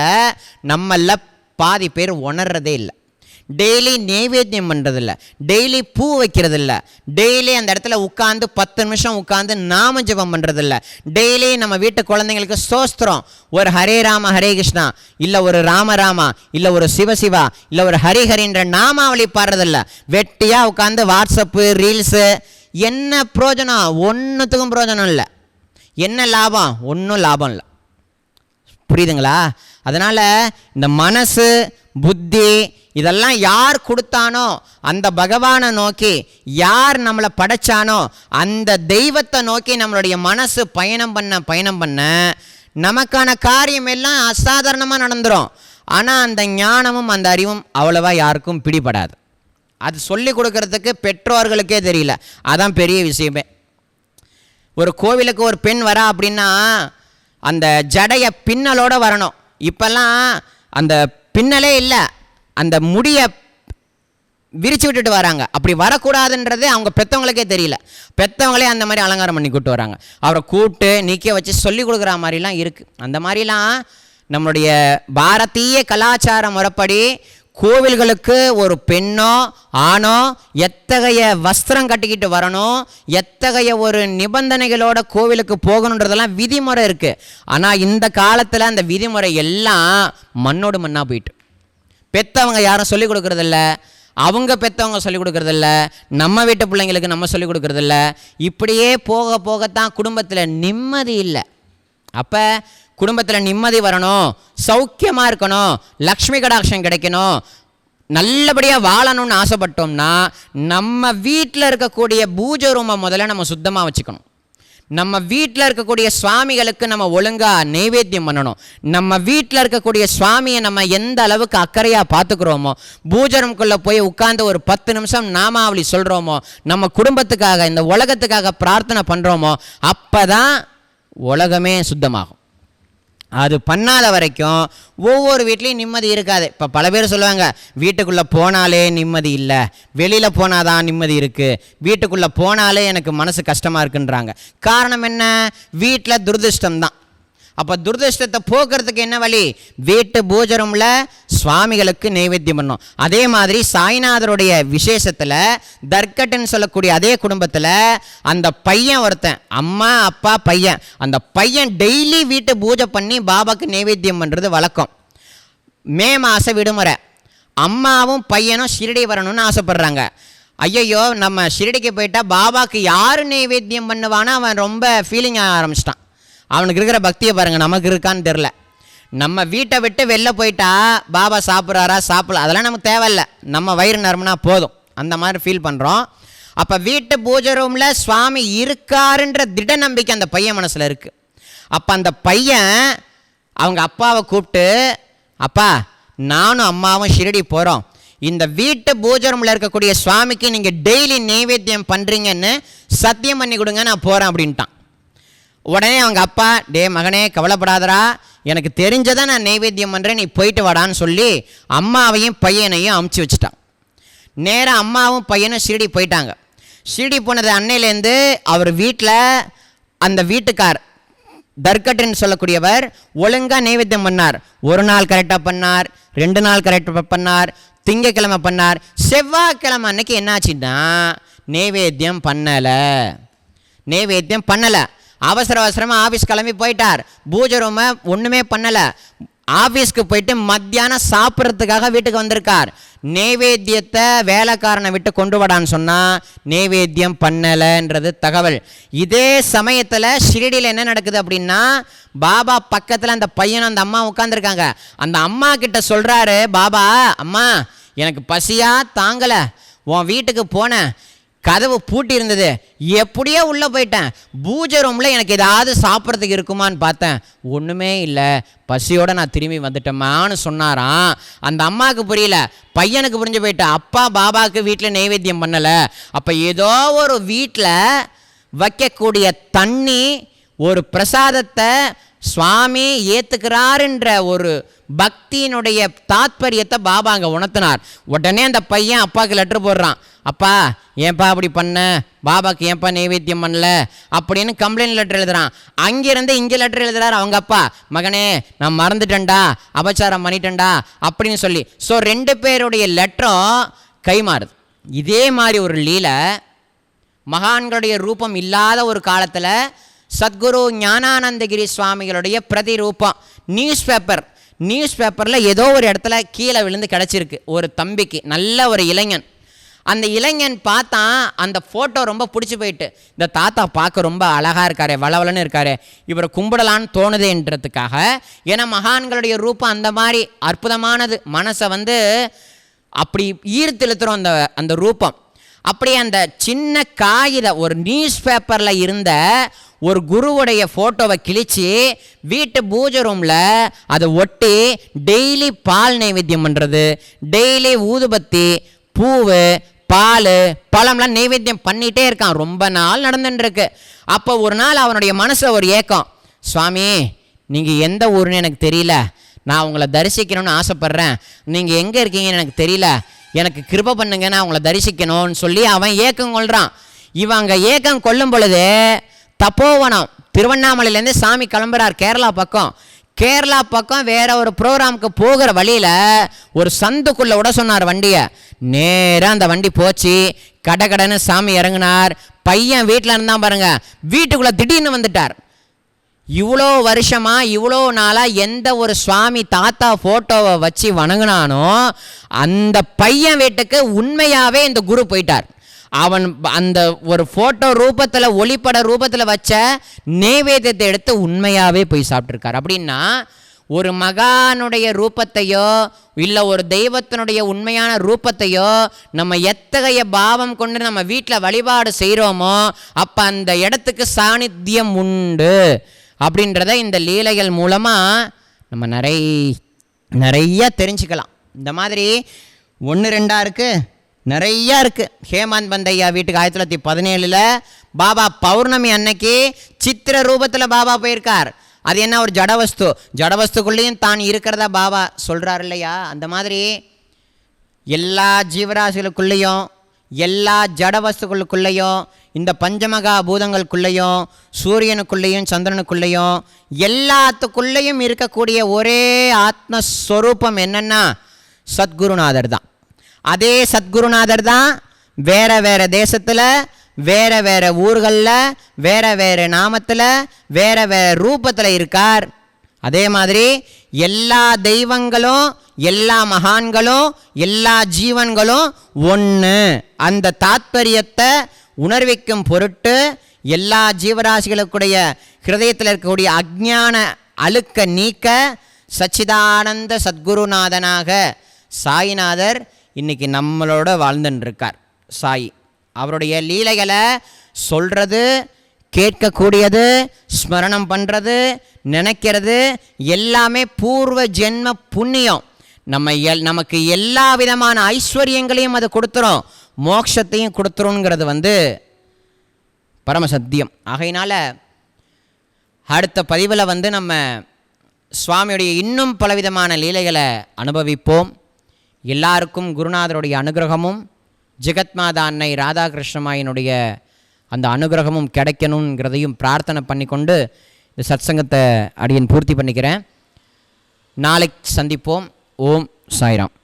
நம்மள பாதி பேர் உணர்றதே இல்லை. டெய்லி நைவேத்தியம் பண்ணுறதில்ல, டெய்லி பூ வைக்கிறதில்ல, டெய்லி அந்த இடத்துல உட்காந்து 10 நிமிஷம் உட்காந்து நாம ஜபம் பண்ணுறதில்ல, டெய்லி நம்ம வீட்டு குழந்தைங்களுக்கு ஸ்தோத்திரம், ஒரு ஹரே ராம ஹரே கிருஷ்ணா இல்லை ஒரு ராமராமா இல்லை ஒரு சிவசிவா இல்லை ஒரு ஹரிஹரின்ற நாமாவளி பாடுறதில்ல. வெட்டியாக உட்காந்து வாட்ஸ்அப்பு ரீல்ஸு. என்ன பிரயோஜனம்? ஒன்றுத்துக்கும் பிரயோஜனம் இல்லை. என்ன லாபம்? ஒன்றும் லாபம் இல்லை. புரியுதுங்களா? அதனால் இந்த மனசு புத்தி இதெல்லாம் யார் கொடுத்தானோ, அந்த பகவானை நோக்கி யார் நம்மளை படைச்சானோ அந்த தெய்வத்தை நோக்கி நம்மளுடைய மனசு பயணம் பண்ண நமக்கான காரியம் எல்லாம் அசாதாரணமாக நடந்துடும். ஆனால் அந்த ஞானமும் அந்த அறிவும் அவ்வளவா யாருக்கும் பிடிபடாது. அது சொல்லி கொடுக்கறதுக்கு பெற்றோர்களுக்கே தெரியல. அதான் பெரிய விஷயமே. ஒரு கோவிலுக்கு ஒரு பெண் வரா அப்படின்னா அந்த ஜடைய பின்னலோடு வரணும். இப்போல்லாம் அந்த பின்னலே இல்லை, அந்த முடியை விரிச்சு விட்டுட்டு வராங்க. அப்படி வரக்கூடாதுன்றது அவங்க பெற்றவங்களுக்கே தெரியல. பெற்றவங்களே அந்த மாதிரி அலங்காரம் பண்ணி கூப்பிட்டு வராங்க. அவரை கூப்பிட்டு நிற்க வச்சு சொல்லி கொடுக்குற மாதிரிலாம் இருக்குது. அந்த மாதிரிலாம் நம்மளுடைய பாரதிய கலாச்சார முறைப்படி கோவில்களுக்கு ஒரு பெண்ணோ ஆணோ எத்தகைய வஸ்திரம் கட்டிக்கிட்டு வரணும், எத்தகைய ஒரு நிபந்தனைகளோட கோவிலுக்கு போகணுன்றதெல்லாம் விதிமுறை இருக்குது. ஆனால் இந்த காலத்தில் அந்த விதிமுறை எல்லாம் மண்ணோடு மண்ணாக போயிட்டு, பெற்றவங்க யாரும் சொல்லிக் கொடுக்குறதில்ல, அவங்க பெற்றவங்க சொல்லிக் கொடுக்குறதில்ல, நம்ம வீட்டு பிள்ளைங்களுக்கு நம்ம சொல்லிக் கொடுக்குறதில்ல. இப்படியே போக போகத்தான் குடும்பத்தில் நிம்மதி இல்லை. அப்போ குடும்பத்தில் நிம்மதி வரணும், சௌக்கியமாக இருக்கணும், லக்ஷ்மி கடாட்சம் கிடைக்கணும், நல்லபடியாக வாழணும்னு ஆசைப்பட்டோம்னா நம்ம வீட்டில் இருக்கக்கூடிய பூஜை ரூமை முதல்ல நம்ம சுத்தமாக வச்சுக்கணும். நம்ம வீட்டில் இருக்கக்கூடிய சுவாமிகளுக்கு நம்ம ஒழுங்காக நைவேத்தியம் பண்ணணும். நம்ம வீட்டில் இருக்கக்கூடிய சுவாமியை நம்ம எந்த அளவுக்கு அக்கறையாக பார்த்துக்கிறோமோ, பூஜரம்குள்ளே போய் உட்காந்து ஒரு 10 நிமிஷம் நாமாவளி சொல்கிறோமோ, நம்ம குடும்பத்துக்காக இந்த உலகத்துக்காக பிரார்த்தனை பண்ணுறோமோ, அப்போ தான் உலகமே சுத்தமாகும். அது பண்ணாத வரைக்கும் ஒவ்வொரு வீட்லேயும் நிம்மதி இருக்காது. இப்போ பல பேர் சொல்லுவாங்க, வீட்டுக்குள்ளே போனாலே நிம்மதி இல்லை, வெளியில் போனால் தான் நிம்மதி இருக்குது, வீட்டுக்குள்ளே போனாலே எனக்கு மனசு கஷ்டமாக இருக்குன்றாங்க. காரணம் என்ன? வீட்டில் துரதிருஷ்டம்தான். அப்போ துரதிருஷ்டத்தை போக்குறதுக்கு என்ன வழி? வீட்டு பூஜை ரூமில் சுவாமிகளுக்கு நைவேத்தியம் பண்ணணும். அதே மாதிரி சாய்நாதருடைய விசேஷத்தில் தர்கட்டுன்னு சொல்லக்கூடிய அதே குடும்பத்தில் அந்த பையன் ஒருத்தன், அம்மா அப்பா பையன், அந்த பையன் டெய்லி வீட்டு பூஜை பண்ணி பாபாவுக்கு நைவேத்தியம் பண்ணுறது வழக்கம். மே மாதம் விடுமுறை, அம்மாவும் பையனும் ஷிரடி வரணும்னு ஆசைப்பட்றாங்க. ஐயையோ, நம்ம ஷிரடிக்கு போயிட்டா பாபாவுக்கு யார் நைவேத்தியம் பண்ணுவான்னு அவன் ரொம்ப ஃபீலிங் ஆரம்பிச்சிட்டான். அவனுக்கு இருக்கிற பக்தியை பாருங்கள், நமக்கு இருக்கான்னு தெரில. நம்ம வீட்டை விட்டு வெளில போயிட்டா பாபா சாப்பிட்றாரா சாப்பிடல அதெல்லாம் நமக்கு தேவையில்லை, நம்ம வயிறு நரம்புனா போதும், அந்த மாதிரி ஃபீல் பண்ணுறோம். அப்போ வீட்டு பூஜை ரூமில் சுவாமி இருக்காருன்ற திட நம்பிக்கை அந்த பையன் மனசில் இருக்குது. அப்போ அந்த பையன் அவங்க அப்பாவை கூப்பிட்டு, அப்பா நானும் அம்மாவும் ஷிரடி போகிறோம், இந்த வீட்டு பூஜை ரூமில் இருக்கக்கூடிய சுவாமிக்கு நீங்கள் டெய்லி நைவேத்தியம் பண்ணுறீங்கன்னு சத்தியம் பண்ணி கொடுங்க, நான் போகிறேன் அப்படின்ட்டான். உடனே அவங்க அப்பா, டே மகனே கவலைப்படாதரா, எனக்கு தெரிஞ்சதை நான் நைவேத்தியம் பண்ணுறேன், நீ போயிட்டு வாடான்னு சொல்லி அம்மாவையும் பையனையும் அமுச்சு வச்சுட்டான். நேராக அம்மாவும் பையனும் ஷிரடி போயிட்டாங்க. ஷிரடி போனது அன்னையிலேருந்து அவர் வீட்டில் அந்த வீட்டுக்கார் தர்கட்டுன்னு சொல்லக்கூடியவர் ஒழுங்காக நைவேத்தியம் பண்ணார். ஒரு நாள் கரெக்டாக பண்ணார், 2 நாள் கரெக்டாக பண்ணார், திங்கக்கிழமை பண்ணார். செவ்வாய்க்கிழமை அன்னைக்கு என்னாச்சுன்னா நைவேத்தியம் பண்ணலை. அவசரமாக ஆஃபீஸ் கிளம்பி போயிட்டார். பூஜை ரூமை ஒன்றுமே பண்ணலை. ஆஃபீஸ்க்கு போயிட்டு மத்தியானம் சாப்பிட்றதுக்காக வீட்டுக்கு வந்திருக்கார். நைவேத்தியத்தை வேலைக்காரனை விட்டு கொண்டு வாடான்னு சொன்னால் நைவேத்தியம் பண்ணலைன்றது தகவல். இதே சமயத்தில் ஷிரடியில் என்ன நடக்குது அப்படின்னா, பாபா பக்கத்தில் அந்த பையன் அந்த அம்மா உட்காந்துருக்காங்க. அந்த அம்மா கிட்ட சொல்கிறாரு பாபா, அம்மா எனக்கு பசியாக தாங்கலை, உன் வீட்டுக்கு போனேன், கதவு பூட்டி இருந்தது, எப்படியோ உள்ளே போயிட்டேன். பூஜை ரூமில் எனக்கு ஏதாவது சாப்பிட்றதுக்கு இருக்குமான்னு பார்த்தேன், ஒன்றுமே இல்லை, பசியோடு நான் திரும்பி வந்துட்டேம்மான்னு சொன்னாராம். அந்த அம்மாவுக்கு புரியல, பையனுக்கு புரிஞ்சு போயிட்டேன். அப்பா பாபாவுக்கு வீட்டில் நைவேத்தியம் பண்ணலை. அப்போ ஏதோ ஒரு வீட்டில் வைக்கக்கூடிய தண்ணி, ஒரு பிரசாதத்தை சுவாமி ஏற்றுக்கிறாருன்ற ஒரு பக்தியினுடைய தாத்பரியத்தை பாபா அங்கே உணர்த்தினார். உடனே அந்த பையன் அப்பாவுக்கு லெட்ரு போடுறான், அப்பா ஏன்பா அப்படி பண்ண, பாபாவுக்கு ஏன்பா நைவேத்தியம் பண்ணல அப்படின்னு கம்ப்ளைண்ட் லெட்டர் எழுதுறான். அங்கேருந்து இங்கே லெட்டர் எழுதுறாரு அவங்க அப்பா, மகனே நான் மறந்துட்டேன்டா, அபச்சாரம் பண்ணிட்டேன்டா அப்படின்னு சொல்லி. ஸோ 2 பேருடைய லெட்டரும் கைமாறுது. இதே மாதிரி ஒரு லீலை மகான்களுடைய ரூபம் இல்லாத ஒரு காலத்தில் சத்குரு ஞானானந்தகிரி சுவாமிகளுடைய பிரதிரூபம் நியூஸ் பேப்பரில் ஏதோ ஒரு இடத்துல கீழே விழுந்து கிடச்சிருக்கு ஒரு தம்பிக்கு, நல்ல ஒரு இளைஞன். அந்த இளைஞன் பார்த்தா அந்த ஃபோட்டோ ரொம்ப பிடிச்சி போயிட்டு, இந்த தாத்தா பார்க்க ரொம்ப அழகாக இருக்காரு, வளவலன்னு இருக்காரு, இவரை கும்பிடலான்னு தோணுதுன்றதுக்காக. ஏன்னா மகான்களுடைய ரூபம் அந்த மாதிரி அற்புதமானது, மனசை வந்து அப்படி ஈர்த்தெழுத்துறோம் அந்த ரூபம். அப்படியே அந்த சின்ன காகித ஒரு நியூஸ் பேப்பரில் இருந்த ஒரு குருவுடைய ஃபோட்டோவை கிழிச்சு வீட்டு பூஜை ரூமில் அதை ஒட்டி டெய்லி பால் நைவேத்தியம் பண்ணுறது, டெய்லி ஊதுபத்தி, பூவு, பால், பழம்லாம் நைவேத்தியம் பண்ணிகிட்டே இருக்கான். ரொம்ப நாள் நடந்துட்டுருக்கு. அப்போ ஒரு நாள் அவனுடைய மனசில் ஒரு ஏக்கம், சுவாமி நீங்கள் எந்த ஊருன்னு எனக்கு தெரியல, நான் உங்களை தரிசிக்கணும்னு ஆசைப்பட்றேன், நீங்கள் எங்கே இருக்கீங்கன்னு எனக்கு தெரியல, எனக்கு கிருபை பண்ணுங்க, நான் உங்களை தரிசிக்கணும்னு சொல்லி அவன் ஏக்கம் கொள்கிறான். இவன் அங்கே ஏக்கம் கொள்ளும் பொழுது தப்போவனம் திருவண்ணாமலையிலேருந்து சாமி கிளம்புறார் கேரளா பக்கம் வேற ஒரு ப்ரோக்ராமுக்கு போகிற வழியில் ஒரு சந்துக்குள்ளே விட சொன்னார் வண்டியை. நேராக அந்த வண்டி போச்சு, கடன்னு சாமி இறங்கினார். பையன் வீட்டில் இருந்தான் பாருங்க, வீட்டுக்குள்ளே திடீர்னு வந்துட்டார். இவ்வளோ வருஷமாக இவ்வளோ நாளாக எந்த ஒரு சுவாமி தாத்தா ஃபோட்டோவை வச்சு வணங்கினானோ அந்த பையன் வீட்டுக்கு உண்மையாகவே இந்த குரு போயிட்டார். அவன் அந்த ஒரு ஃபோட்டோ ரூபத்தில் ஒளிப்பட ரூபத்தில் வச்ச நைவேத்தியத்தை எடுத்து உண்மையாகவே போய் சாப்பிட்ருக்கார். அப்படின்னா ஒரு மகானுடைய ரூபத்தையோ இல்லை ஒரு தெய்வத்தினுடைய உண்மையான ரூபத்தையோ நம்ம எத்தகைய பாவம் கொண்டு நம்ம வீட்டில் வழிபாடு செய்கிறோமோ அப்போ அந்த இடத்துக்கு சாநித்தியம் உண்டு அப்படின்றத இந்த லீலைகள் மூலமாக நம்ம நிறைய தெரிஞ்சுக்கலாம். இந்த மாதிரி 1-2 இருக்குது, நிறையா இருக்குது. ஹேமந்த் பந்தையா வீட்டுக்கு 1917 பாபா பௌர்ணமி அன்னைக்கு சித்திர ரூபத்தில் பாபா போயிருக்கார். அது என்ன, ஒரு ஜடவஸ்துக்குள்ளேயும் தான் இருக்கிறதா பாபா சொல்கிறார் இல்லையா. அந்த மாதிரி எல்லா ஜீவராசிகளுக்குள்ளேயும் எல்லா ஜடவஸ்துக்களுக்குள்ளேயும் இந்த பஞ்சமகா பூதங்களுக்குள்ளேயும் சூரியனுக்குள்ளேயும் சந்திரனுக்குள்ளேயும் எல்லாத்துக்குள்ளேயும் இருக்கக்கூடிய ஒரே ஆத்மஸ்வரூபம் என்னன்னா சத்குருநாதர் தான். அதே சத்குருநாதர் தான் வேற வேற தேசத்தில் வேற வேற ஊர்களில் வேற வேற நாமத்தில் வேற வேற ரூபத்தில் இருக்கார். அதே மாதிரி எல்லா தெய்வங்களும் எல்லா மகான்களும் எல்லா ஜீவன்களும் ஒன்று, அந்த தாத்பரியத்தை உணர்விக்கும் பொருட்டு எல்லா ஜீவராசிகளுக்குடைய ஹிருதயத்தில் இருக்கக்கூடிய அஜ்ஞான அழுக்க நீக்க சச்சிதானந்த சத்குருநாதனாக சாயிநாதர் இன்னைக்கு நம்மளோட வாழ்ந்துட்டுருக்கார். சாயி அவருடைய லீலைகளை சொல்கிறது, கேட்கக்கூடியது, ஸ்மரணம் பண்ணுறது, நினைக்கிறது எல்லாமே பூர்வ ஜென்ம புண்ணியம். நமக்கு எல்லா விதமான ஐஸ்வர்யங்களையும் அது கொடுத்துரும், மோட்சத்தையும் கொடுத்துருங்கிறது பரமசத்தியம். ஆகையினால அடுத்த பதிவில் நம்ம சுவாமியுடைய இன்னும் பலவிதமான லீலைகளை அனுபவிப்போம். எல்லாருக்கும் குருநாதருடைய அனுகிரகமும் ஜெகத்மாதா அன்னை ராதாகிருஷ்ணமாயினுடைய அந்த அனுகிரகமும் கிடைக்கணுங்கிறதையும் பிரார்த்தனை பண்ணிக்கொண்டு இந்த சத்சங்கத்தை அடியன் பூர்த்தி பண்ணிக்கிறேன். நாளைக்கு சந்திப்போம். ஓம் சாய்ராம்.